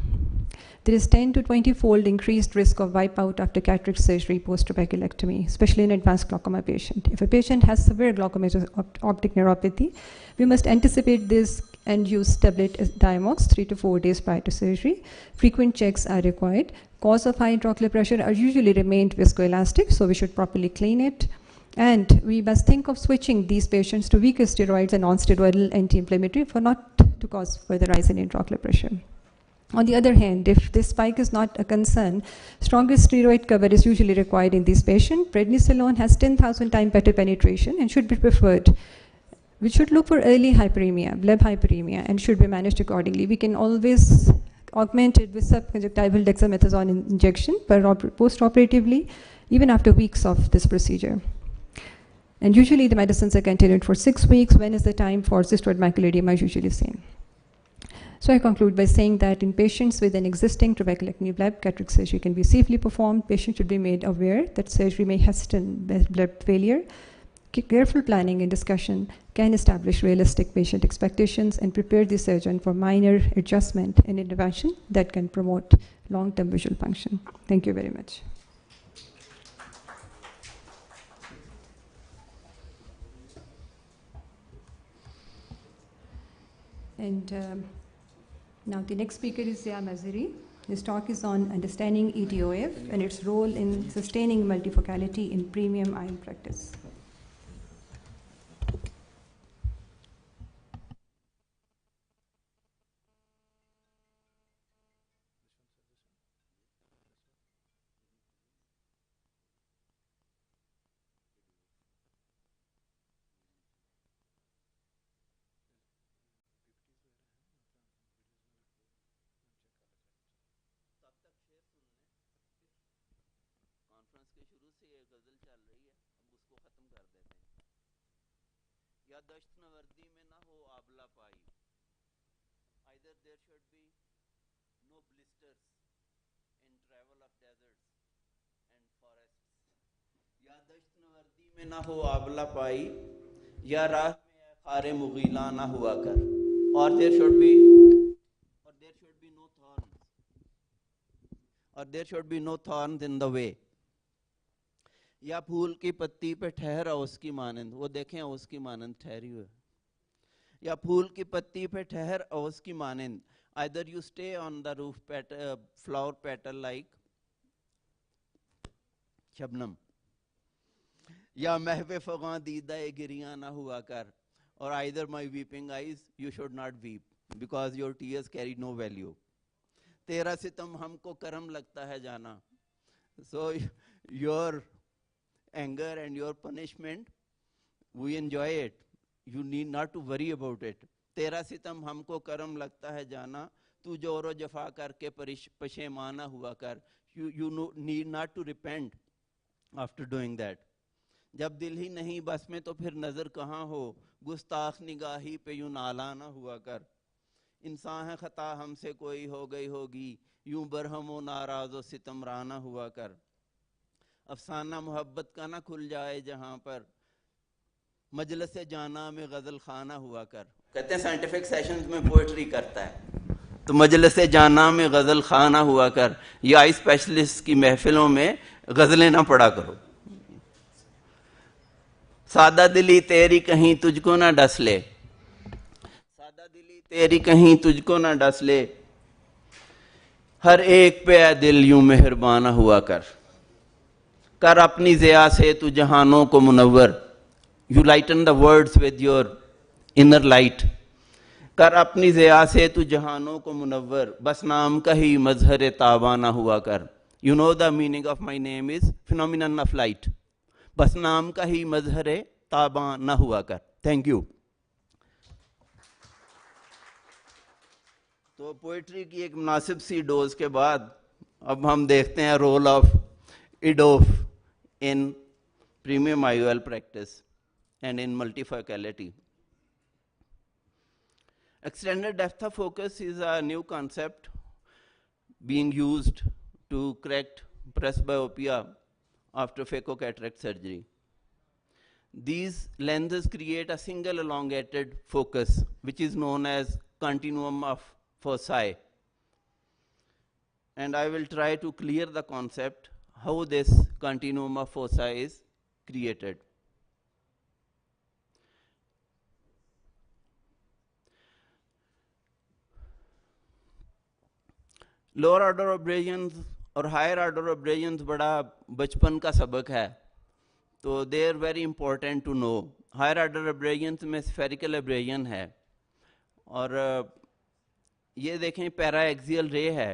There is 10 to 20-fold increased risk of wipeout after cataract surgery post-trabeculectomy, especially in advanced glaucoma patient. If a patient has severe glaucomatous optic neuropathy, we must anticipate this and use tablet Diamox 3 to 4 days prior to surgery. Frequent checks are required. Cause of high intraocular pressure are usually remained viscoelastic, so we should properly clean it. And we must think of switching these patients to weaker steroids and non-steroidal anti-inflammatory for not to cause further rise in intraocular pressure. On the other hand, if this spike is not a concern, stronger steroid cover is usually required in this patient. Prednisolone has 10,000 times better penetration and should be preferred. We should look for early hyperemia, bleb hyperemia, and should be managed accordingly. We can always augment it with subconjunctival dexamethasone injection post-operatively, even after weeks of this procedure. And usually the medicines are continued for 6 weeks. When is the time for cystoid macular edema is usually seen. So I conclude by saying that in patients with an existing trabeculectomy bleb, cataract surgery can be safely performed. Patients should be made aware that surgery may hasten bleb failure. Careful planning and discussion can establish realistic patient expectations and prepare the surgeon for minor adjustment and intervention that can promote long-term visual function. Thank you very much. And now the next speaker is Zia Mazari. His talk is on understanding EDOF and its role in sustaining multifocality in premium eye practice. दश्त नवर्दी में ना हो आबला पाई either there should be no blisters in travel of deserts and forests या दश्त नवर्दी में ना हो आबला पाई या राह में खारे मुगीला ना हुआ कर or there should be no thorns or there should be no thorns in the way या फूल की पत्ती पे ठहरा उसकी मानंद वो देखें उसकी मानंद ठहरी हुई या फूल की पत्ती पे ठहर उसकी मानंद either you stay on the roof flower petal like Shabnam या महवे फगां दीदा गिरियां ना हुआ कर or either my weeping eyes you should not weep because your tears carry no value तेरा सितम हमको करम लगता है जाना so your anger and your punishment we enjoy it you need not to worry about it तेरा सितम हमको करम लगता है जाना तू जोरो जफा करके पशेमाना हुआ कर you need not to repent after doing that जब दिल ही नहीं बस में तो फिर नजर कहाँ हो गुस्ताख निगाही पे यूं नाला ना हुआ कर इंसान है खता हमसे कोई हो गई होगी, यूं बरहमो नाराज़ो सितमराना हुआ कर। अफसाना मोहब्बत का ना खुल जाए जहां पर, मजलिस जाना में गज़ल खाना हुआ कर। कहते हैं साइंटिफिक सेशंस में पोएट्री करता है तो मजलिस जाना में गज़ल खाना हुआ कर, या आई स्पेशलिस्ट की महफिलों में गज़लें ना पढ़ा करो। सादा दिली तेरी कहीं तुझको ना डस ले, सादा दिली तेरी कहीं तुझको ना डस ले, हर एक पे ऐ दिल यूं मेहरबाना हुआ कर। कर अपनी ज़िया से तू जहानों को मुनव्वर, you lighten the worlds with your inner light. कर अपनी ज़िया से तू जहानों को मुनव्वर, बस नाम का ही मजहर ताबाना हुआ कर। You know the meaning of my name is phenomenon of light, बस नाम का ही मजहर ताबाना हुआ कर। Thank you. तो पोइट्री की एक मुनासिब सी डोज के बाद अब हम देखते हैं role of EDOF in premium IOL practice and in multifocality. Extended depth of focus is a new concept being used to correct presbyopia after phaco-cataract surgery. These lenses create a single elongated focus, which is known as continuum of foci. And I will try to clear the concept how this continuum of foci is created. Lower order aberrations और higher order अब्रेजन्स बड़ा बचपन का सबक है, तो they are very important to know. Higher order aberrations में spherical abrasion है, और ये देखें पैरा एक्सियल रे है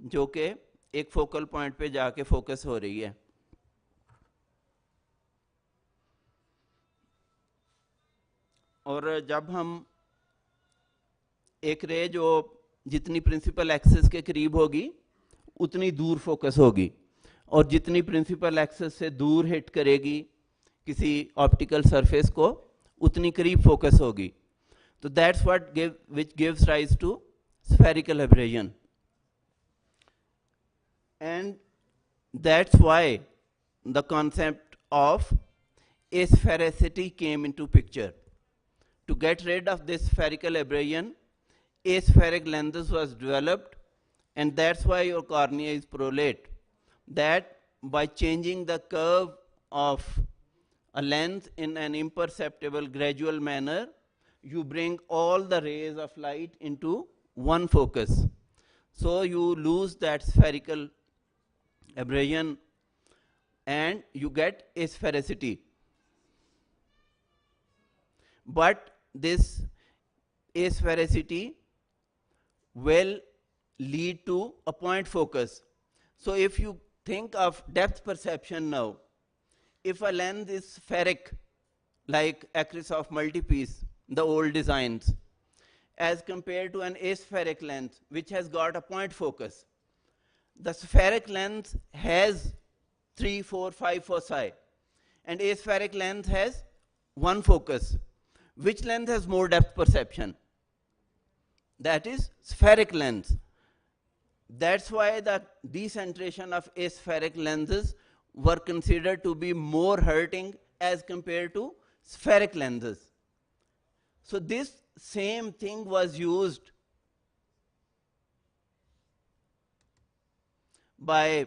जो कि एक फोकल पॉइंट पे जाके फोकस हो रही है। और जब हम एक रे जो जितनी प्रिंसिपल एक्सिस के करीब होगी उतनी दूर फोकस होगी, और जितनी प्रिंसिपल एक्सिस से दूर हिट करेगी किसी ऑप्टिकल सरफेस को उतनी करीब फोकस होगी। तो that's what which gives rise to spherical aberration, and that's why the concept of asphericity came into picture. To get rid of this spherical abrasion, aspheric lenses was developed, and that's why your cornea is prolate. That by changing the curve of a lens in an imperceptible gradual manner, you bring all the rays of light into one focus. So you lose that spherical abrasion and you get asphericity. But this asphericity will lead to a point focus. So if you think of depth perception now, if a lens is spheric, like Acris of multipiece, the old designs, as compared to an aspheric lens which has got a point focus, the spheric lens has 3, 4, 5 foci, and aspheric lens has one focus. Which lens has more depth perception? That is spheric lens. That's why the decentration of aspheric lenses were considered to be more hurting as compared to spheric lenses. So this same thing was used by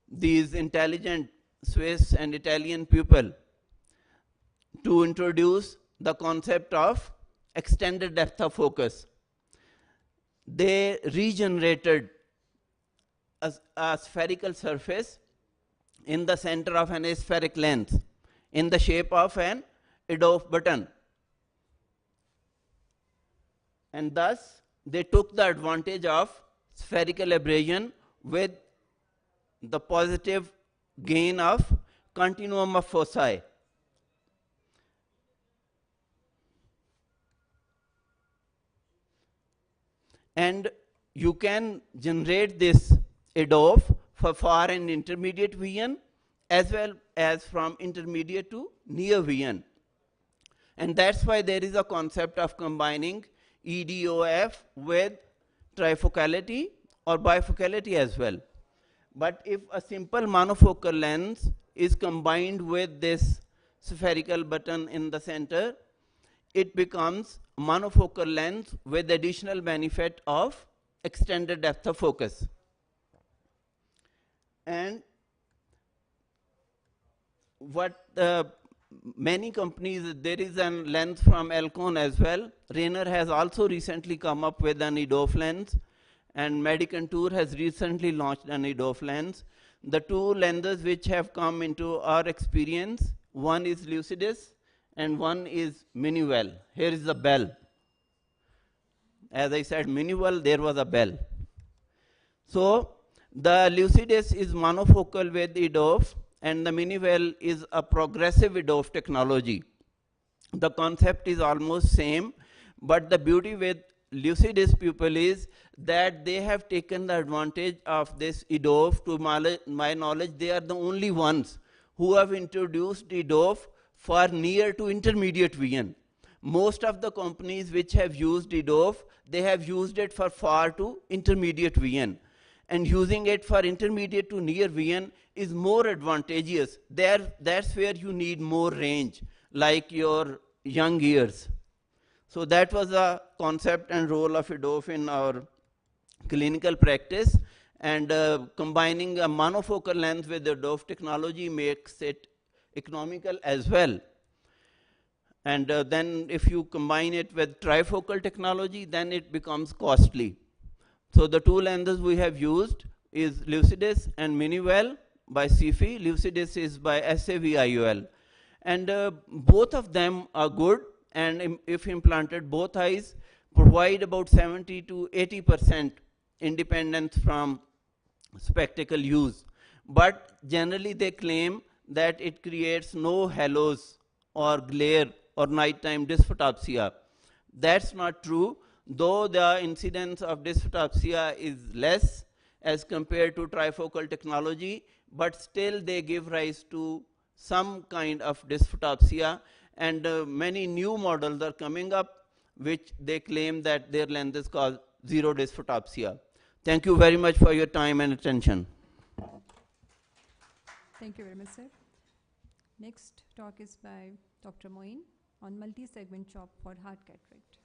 these intelligent Swiss and Italian people to introduce the concept of extended depth of focus. They regenerated a spherical surface in the center of an aspheric lens in the shape of an Adolph button. And thus, they took the advantage of spherical abrasion with the positive gain of continuum of foci. And you can generate this Adolph for far and intermediate vision as well as from intermediate to near vision. And that's why there is a concept of combining EDOF with trifocality or bifocality as well. But if a simple monofocal lens is combined with this spherical button in the center, it becomes monofocal lens with additional benefit of extended depth of focus. And what many companies, there is a lens from Alcon as well. Rayner has also recently come up with an EDOF lens, and Medicontour has recently launched an EDOF lens. The two lenses which have come into our experience, one is Lucidis and one is Minuvel. Here is the bell. As I said, Minuvel, there was a bell. So the Lucidis is monofocal with EDOF, and the Minuvel is a progressive EDOF technology. The concept is almost same, but the beauty with Lucidis pupil is that they have taken the advantage of this EDOF. To my knowledge, they are the only ones who have introduced EDOF for near to intermediate vision. Most of the companies which have used EDOF, they have used it for far to intermediate vision. And using it for intermediate to near vision is more advantageous. That's where you need more range, like your young years. So that was the concept and role of EDOF in our clinical practice. And combining a monofocal lens with the EDOF technology makes it economical as well. And then if you combine it with trifocal technology, then it becomes costly. So the two lenses we have used is Lucidis and Minuvel by CFI. Lucidis is by SAVIOL. And both of them are good, and if implanted both eyes, provide about 70 to 80% independence from spectacle use. But generally they claim that it creates no halos or glare or nighttime dysphotopsia. That's not true, though the incidence of dysphotopsia is less as compared to trifocal technology, but still they give rise to some kind of dysphotopsia, and many new models are coming up which they claim that their lenses cause zero dysphotopsia. Thank you very much for your time and attention. Thank you very much, sir. Next talk is by Dr. Moin on multi-segment chop for hard cataract.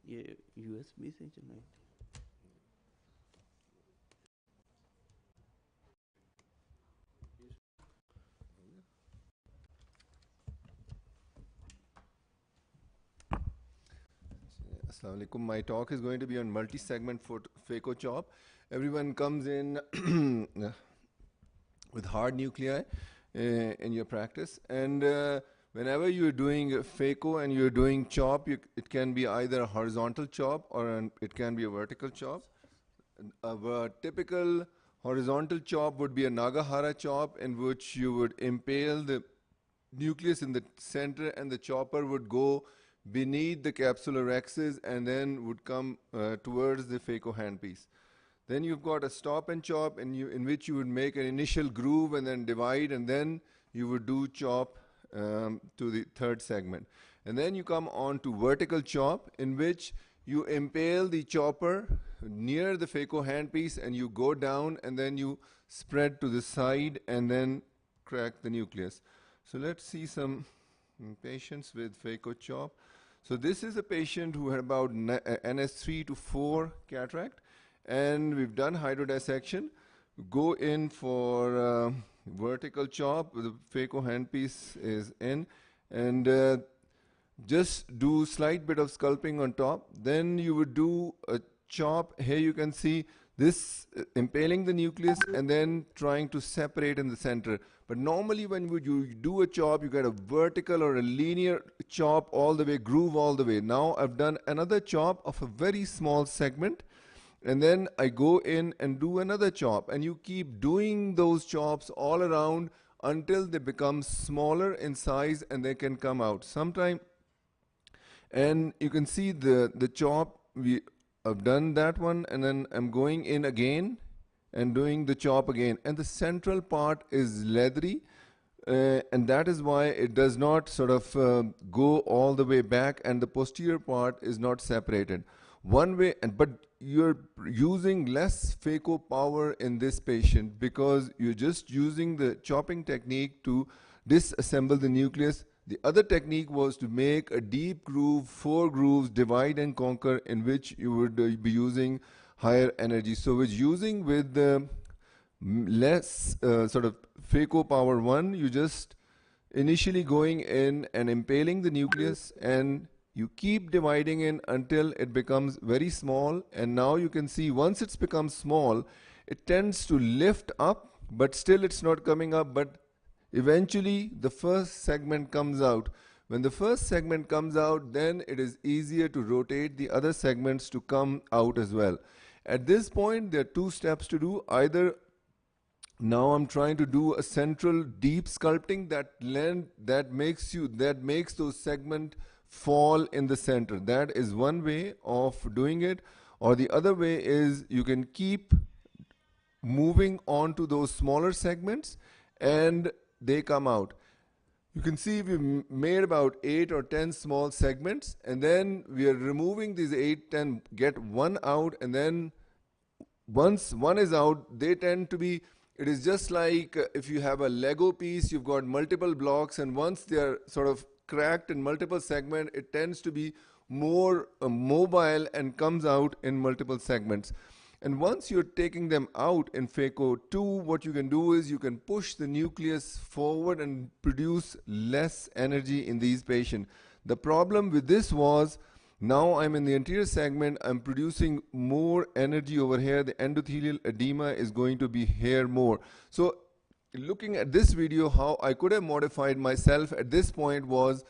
ये USB से चलाएं. Assalamu alaikum. My talk is going to be on multi-segment phaco chop. Everyone comes in with hard nuclei in your practice, and whenever you're doing phaco and you're doing chop, it can be either a horizontal chop or it can be a vertical chop. A typical horizontal chop would be a Nagahara chop, in which you would impale the nucleus in the center and the chopper would go beneath the capsular rhexis and then would come towards the phaco handpiece. Then you've got a stop and chop in which you would make an initial groove and then divide, and then you would do chop to the third segment. And then you come on to vertical chop, in which you impale the chopper near the phaco handpiece and you go down and then you spread to the side and then crack the nucleus. So let's see some patients with phaco chop. So this is a patient who had about NS3 to 4 cataract, and we've done hydrodissection. Go in for vertical chop, the phaco handpiece is in, and just do slight bit of sculpting on top. Then you would do a chop. Here you can see this impaling the nucleus and then trying to separate in the center. But normally when you do a chop, you get a vertical or a linear chop all the way, groove all the way. Now I've done another chop of a very small segment, and then I go in and do another chop, and you keep doing those chops all around until they become smaller in size and they can come out sometime. And you can see the chop, I've done that one, and then I'm going in again and doing the chop again, and the central part is leathery. and that is why it does not sort of go all the way back, and the posterior part is not separated. One way, but you're using less phaco power in this patient because you're just using the chopping technique to disassemble the nucleus. The other technique was to make a deep groove, 4 grooves, divide and conquer, in which you would be using higher energy. So with less sort of phaco power 1, you just initially going in and impaling the nucleus, and you keep dividing in until it becomes very small. And now you can see once it's become small, it tends to lift up, but still it's not coming up, but eventually the first segment comes out. When the first segment comes out, then it is easier to rotate the other segments to come out as well. At this point, there are 2 steps to do. Either now I'm trying to do a central deep sculpting that makes those segments fall in the center. That is one way of doing it. Or the other way is you can keep moving on to those smaller segments and they come out. You can see we made about 8 or 10 small segments, and then we are removing these 8, 10, get one out, and then once one is out, they tend to be, it is just like if you have a Lego piece, you've got multiple blocks, and once they are sort of cracked in multiple segments, it tends to be more mobile and comes out in multiple segments. And once you're taking them out in phaco 2, what you can do is you can push the nucleus forward and produce less energy in these patients. The problem with this was, now I'm in the anterior segment, I'm producing more energy over here. The endothelial edema is going to be here more. So looking at this video, how I could have modified myself at this point was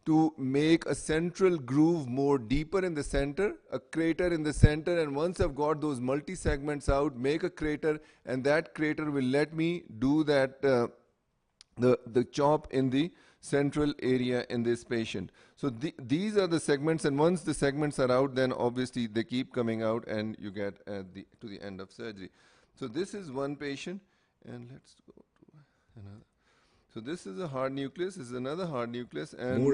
to make a central groove more deeper in the center, a crater in the center, and once I've got those multi-segments out, make a crater, and that crater will let me do that the chop in the central area in this patient. So these are the segments, and once the segments are out, then obviously they keep coming out and you get to the end of surgery. So this is one patient, and let's go to another. So this is a hard nucleus, this is another hard nucleus, and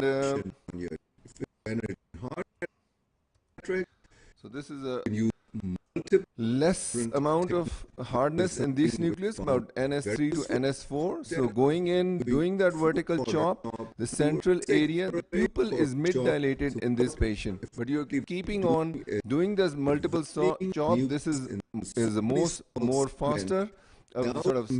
so this is a less amount of hardness in this nucleus, about NS3 to NS4. So going in, doing that vertical chop, the central area, the pupil is mid-dilated in this patient, but you're keeping on doing this multiple chop. This is the more faster, sort of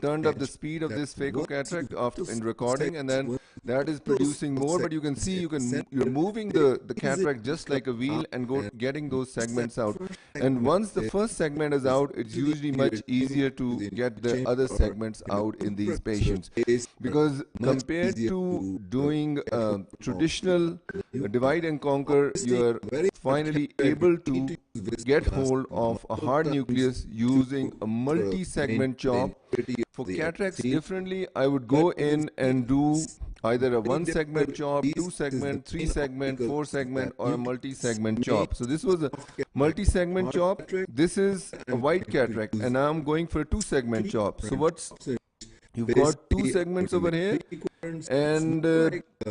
turned up the speed of this phaco cataract in recording, and then that is producing more. But you can see you're moving the cataract just like a wheel and getting those segments out. And once the first segment is out, it's usually much easier to get the other segments out in these patients, because compared to doing traditional divide and conquer, you're finally able to get hold of a hard nucleus using a multi-segment chop. For cataracts differently, I would go in and do either a 1-segment chop, 2-segment, 3-segment, 4-segment, or a multi-segment chop. So this was a multi-segment chop. This is a white cataract, and now I'm going for a 2-segment chop. So you've got 2 segments over here, and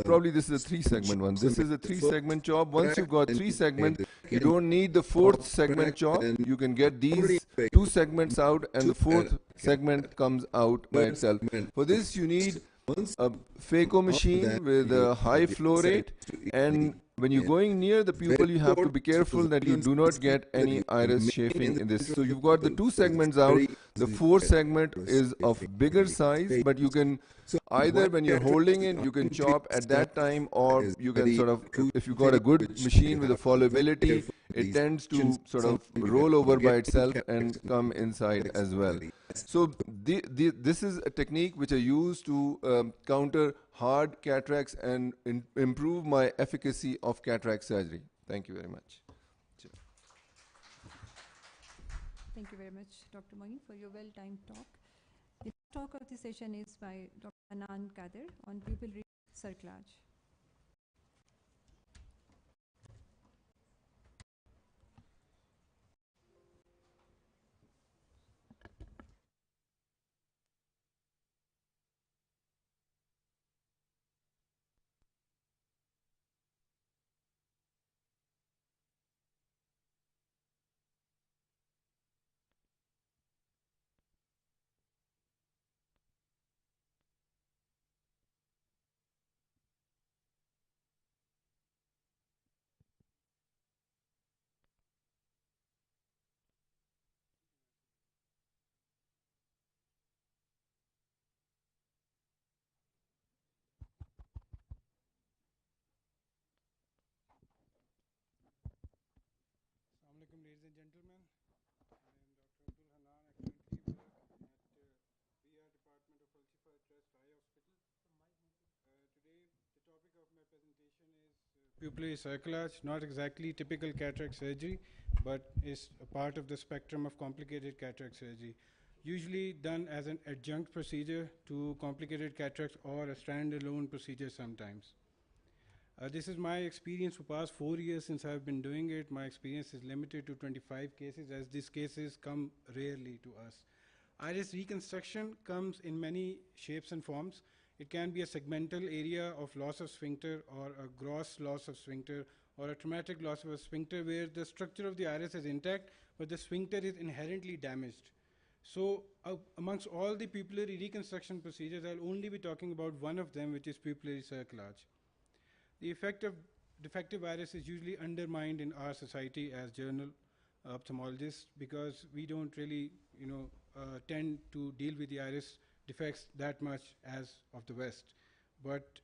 probably this is a 3-segment one. This is a 3-segment chop. Once you've got 3 segments, you don't need the 4th segment chop. You can get these 2 segments out, and the 4th segment comes out by itself. For this, you need a phaco machine with a high flow rate, and when you're going near the pupil, you have to be careful that you do not get any iris chafing in this. So you've got the 2 segments out. The 4th segment is of bigger size, but you can either, when you're holding it, you can chop at that time, or you can sort of, if you've got a good machine with a followability, it tends to sort of roll over by itself and come inside as well. So this is a technique which I use to counter hard cataracts and improve my efficacy of cataract surgery. Thank you very much. Thank you very much, Dr. Moin, for your well-timed talk. The talk of the session is by Dr. Anand Kadir on pupil cerclage. presentation is pupillary cerclage, not exactly typical cataract surgery, but is a part of the spectrum of complicated cataract surgery, usually done as an adjunct procedure to complicated cataracts or a standalone procedure sometimes. This is my experience for past 4 years since I've been doing it. My experience is limited to 25 cases, as these cases come rarely to us. Iris reconstruction comes in many shapes and forms. It can be a segmental area of loss of sphincter, or a gross loss of sphincter, or a traumatic loss of a sphincter where the structure of the iris is intact, but the sphincter is inherently damaged. So amongst all the pupillary reconstruction procedures, I'll only be talking about one of them, which is pupillary cerclage. The effect of defective iris is usually undermined in our society as general ophthalmologists, because we don't really, tend to deal with the iris defects that much as of the West. But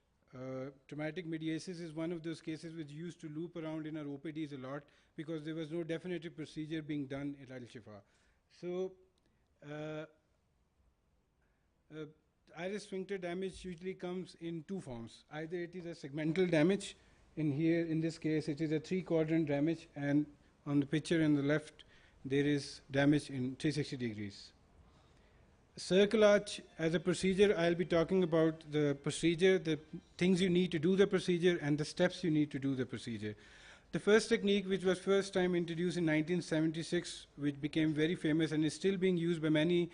traumatic mediasis is one of those cases which used to loop around in our OPDs a lot, because there was no definitive procedure being done at Al Shifa. So iris sphincter damage usually comes in two forms. Either it is a segmental damage. In this case, it is a 3-quadrant damage, and on the picture on the left, there is damage in 360 degrees. Cerclage as a procedure, I'll be talking about the procedure, the things you need to do the procedure, and the steps you need to do the procedure. The first technique, which was first time introduced in 1976, which became very famous and is still being used by many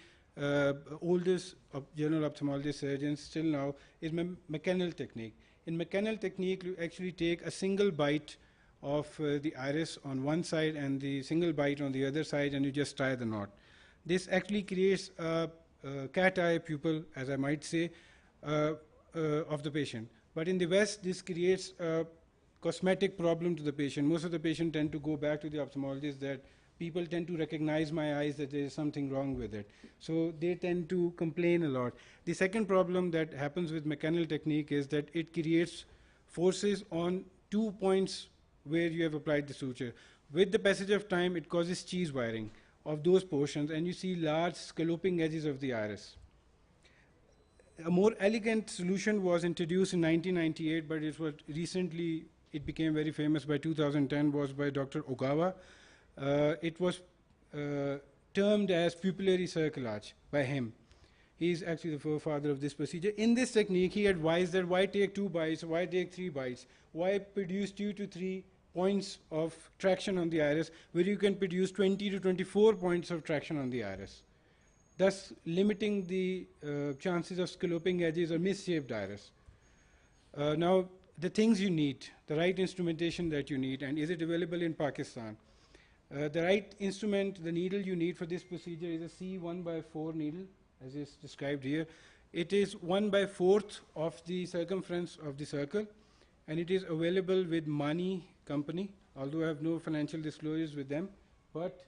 oldest general ophthalmology surgeons still now, is McKennell technique. In McKennell technique, you actually take a single bite of the iris on one side and the single bite on the other side, and you just tie the knot. This actually creates a cat eye pupil, as I might say, of the patient. But in the West, this creates a cosmetic problem to the patient. Most of the patients tend to go back to the ophthalmologist that people tend to recognize my eyes that there is something wrong with it. So they tend to complain a lot. The second problem that happens with McKennell technique is that it creates forces on 2 points where you have applied the suture. With the passage of time, it causes cheese wiring of those portions, and you see large scalloping edges of the iris. A more elegant solution was introduced in 1998, but it became very famous by 2010, was by Dr. Ogawa. It was termed as pupillary cerclage by him. He is actually the forefather of this procedure. In this technique, he advised that why take 2 bites, why take 3 bites, why produce 2 to 3 points of traction on the iris, where you can produce 20 to 24 points of traction on the iris, thus limiting the chances of scalloping edges or misshaped iris. Now, the things you need, the right instrumentation that you need, and is it available in Pakistan? The right instrument, the needle you need for this procedure is a C1/4 needle, as is described here. It is 1/4 of the circumference of the circle, and it is available with Mani company, although I have no financial disclosures with them. But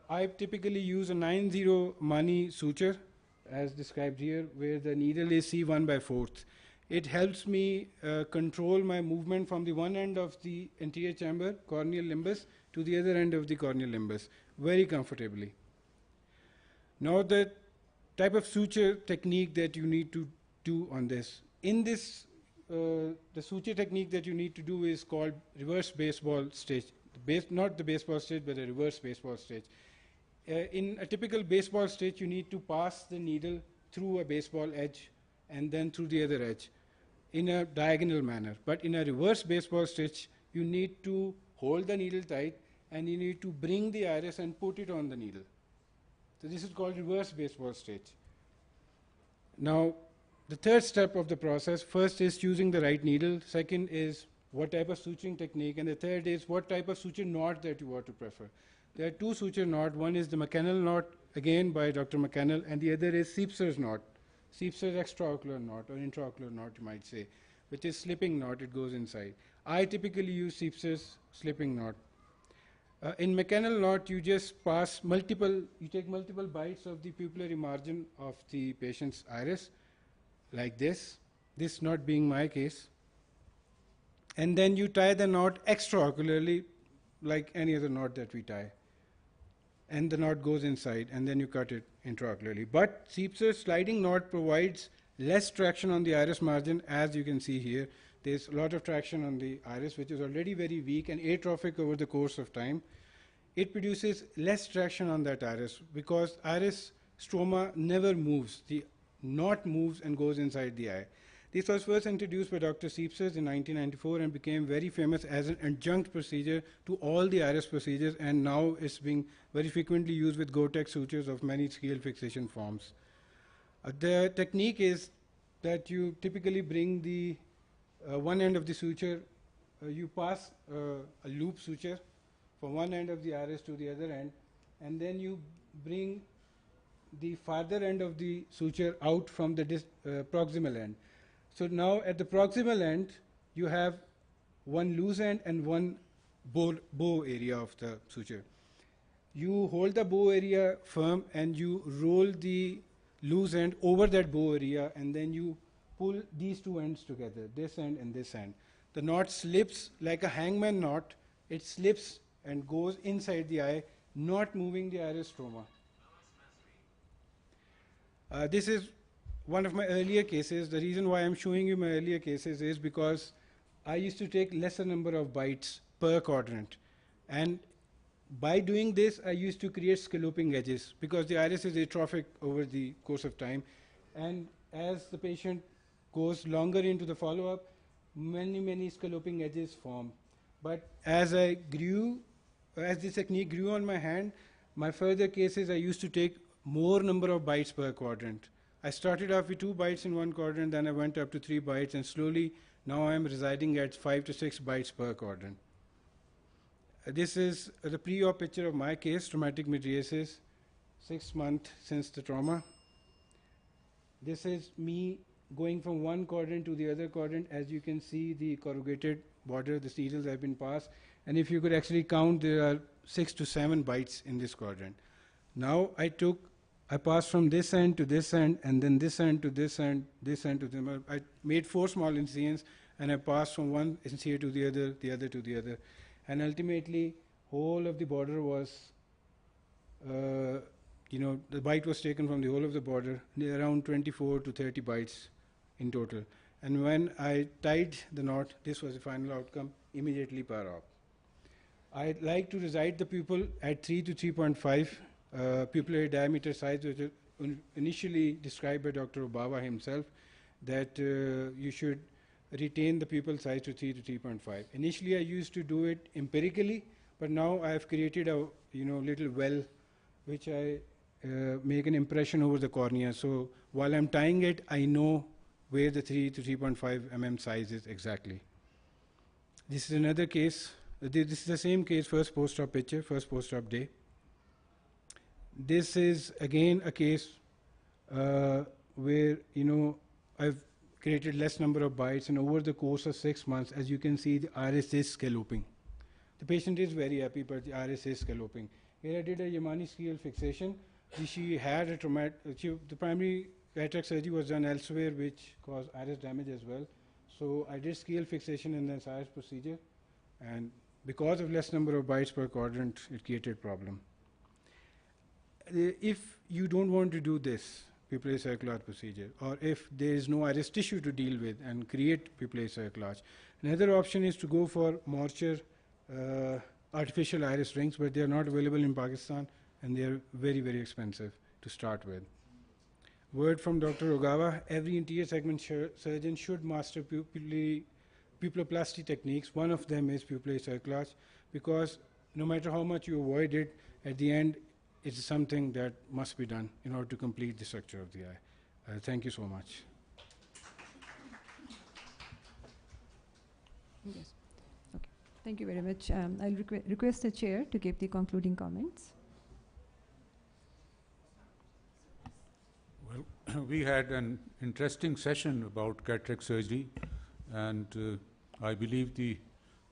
I typically use a 9-0 Mani suture, as described here, where the needle is C1/4. It helps me control my movement from the one end of the anterior chamber, corneal limbus, to the other end of the corneal limbus, very comfortably. Now, the type of suture technique that you need to do on this. In this, the suture technique that you need to do is called reverse baseball stitch. Not the baseball stitch, but a reverse baseball stitch. In a typical baseball stitch, you need to pass the needle through a baseball edge and then through the other edge in a diagonal manner. But in a reverse baseball stitch, you need to hold the needle tight, and you need to bring the iris and put it on the needle. So this is called reverse baseball stitch. Now, the third step of the process, first is choosing the right needle, second is what type of suturing technique, and the third is what type of suture knot that you want to prefer. There are 2 suture knots. One is the McKennell knot, again by Dr. McKennell, and the other is Siepser's knot. Siepser's extraocular knot, or intraocular knot, you might say, which is slipping knot, it goes inside. I typically use Siepser's slipping knot. In McKennell knot, you just you take multiple bites of the pupillary margin of the patient's iris, like this knot being my case. And then you tie the knot extraocularly, like any other knot that we tie. And the knot goes inside, and then you cut it intraocularly. But Siepser's sliding knot provides less traction on the iris margin, as you can see here, there's a lot of traction on the iris, which is already very weak and atrophic over the course of time. It produces less traction on that iris because iris stroma never moves. The knot moves and goes inside the eye. This was first introduced by Dr. Siepses in 1994 and became very famous as an adjunct procedure to all the iris procedures, and now it's being very frequently used with Gore-Tex sutures of many scale fixation forms. The technique is that you typically bring the one end of the suture, you pass a loop suture from one end of the iris to the other end, and then you bring the farther end of the suture out from the proximal end. So now at the proximal end, you have one loose end and one bow area of the suture. You hold the bow area firm and you roll the loose end over that bow area, and then you pull these two ends together, this end and this end. The knot slips like a hangman knot. It slips and goes inside the eye, not moving the iris stroma. This is one of my earlier cases. The reason why I'm showing you my earlier cases is because I used to take lesser number of bites per quadrant. And by doing this, I used to create scalloping edges because the iris is atrophic over the course of time. And as the patient goes longer into the follow-up, many scalloping edges form. But as I grew, as this technique grew on my hand, my further cases I used to take more number of bites per quadrant. I started off with 2 bites in one quadrant, then I went up to 3 bites, and slowly now I am residing at 5 to 6 bites per quadrant. This is the pre-op picture of my case, traumatic mydriasis, 6 months since the trauma. This is me going from one quadrant to the other quadrant. As you can see, the corrugated border, the serials have been passed, and if you could actually count, there are 6 to 7 bites in this quadrant. Now I passed from this end to this end, and then this end to this end, this end to this end. I made 4 small incisions, and I passed from one incision to the other to the other. And ultimately, whole of the border was, the bite was taken from the whole of the border, around 24 to 30 bites in total. And when I tied the knot, this was the final outcome, immediately per op. I'd like to reside the pupil at 3 to 3.5. Pupillary diameter size, which is initially described by Dr. Obawa himself, that you should retain the pupil size to 3 to 3.5. Initially, I used to do it empirically, but now I have created a little well, which I make an impression over the cornea. So while I'm tying it, I know where the 3 to 3.5 mm size is exactly. This is another case. This is the same case, first post-op picture, first post-op day. This is again a case where I've created less number of bites, and over the course of 6 months, as you can see, the iris is scalloping. The patient is very happy, but the iris is scalloping. Here I did a Yamani scale fixation. She had a traumatic. The primary cataract surgery was done elsewhere, which caused iris damage as well. So I did scale fixation in this iris procedure, and because of less number of bites per quadrant, it created problem. If you don't want to do this pupillary cerclage procedure, or if there is no iris tissue to deal with and create pupillary cerclage, another option is to go for Morcher artificial iris rings, but they are not available in Pakistan, and they are very expensive to start with. Word from Dr. Ogawa: every anterior segment surgeon should master pupilloplasty techniques. One of them is pupillary cerclage, because no matter how much you avoid it, at the end, it's something that must be done in order to complete the structure of the eye. Thank you so much. Yes. Okay. Thank you very much. I'll request the chair to give the concluding comments. Well, we had an interesting session about cataract surgery, and I believe the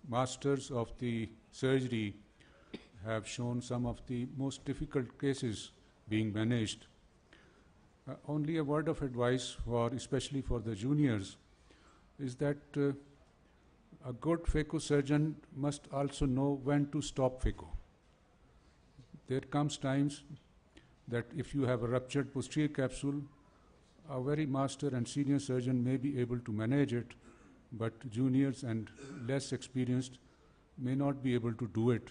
masters of the surgery have shown some of the most difficult cases being managed. Only a word of advice, especially for the juniors, is that a good phaco surgeon must also know when to stop phaco. There comes times that if you have a ruptured posterior capsule, a very master and senior surgeon may be able to manage it, but juniors and less experienced may not be able to do it.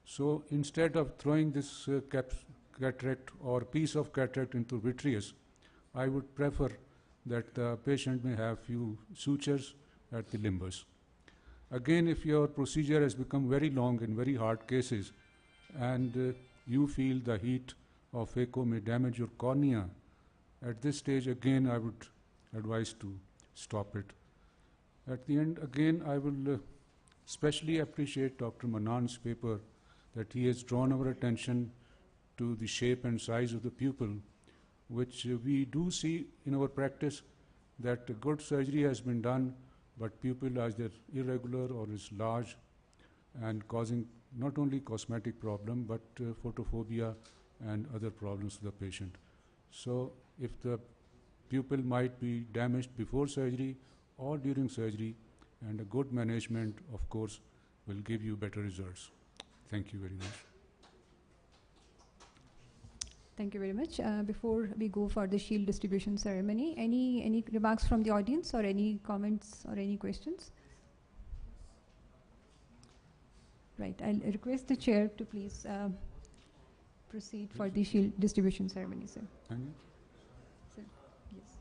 So instead of throwing this cataract or piece of cataract into vitreous, I would prefer that the patient may have few sutures at the limbus. Again, if your procedure has become very long in very hard cases and you feel the heat of phaco may damage your cornea, at this stage again I would advise to stop it. At the end, again, I will especially appreciate Dr. Manan's paper that he has drawn our attention to the shape and size of the pupil, which we do see in our practice that a good surgery has been done, but pupil is either irregular or is large and causing not only cosmetic problem but photophobia and other problems to the patient. So if the pupil might be damaged before surgery or during surgery, and a good management, of course, will give you better results. Thank you very much. Thank you very much. Before we go for the shield distribution ceremony, any remarks from the audience or any comments or any questions? Right, I'll request the chair to please proceed for the shield distribution ceremony, sir. Thank you. Sir, yes.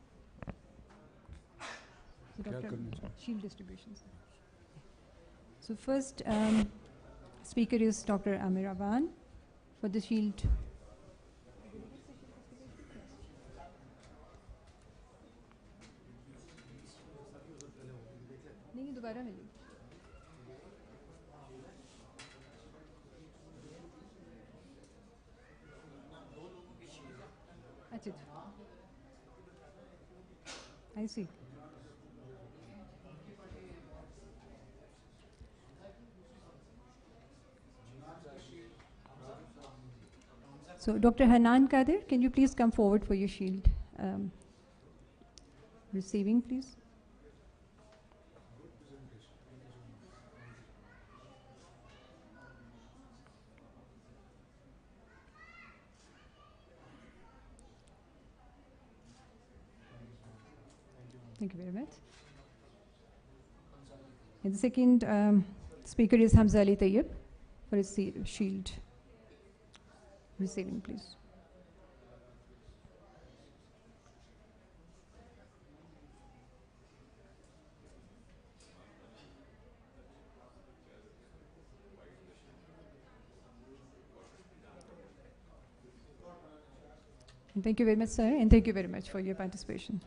So Dr. Shield distribution, sir. So first speaker is Dr. Amir Awan for the shield. नहीं दोबारा मिली अच्छा I see. So Dr. Hanan Kadir, can you please come forward for your shield receiving, please? Thank you very much. And the second speaker is Hamza Ali Tayyib for his shield receiving, please. And thank you very much, sir, and thank you very much for your participation.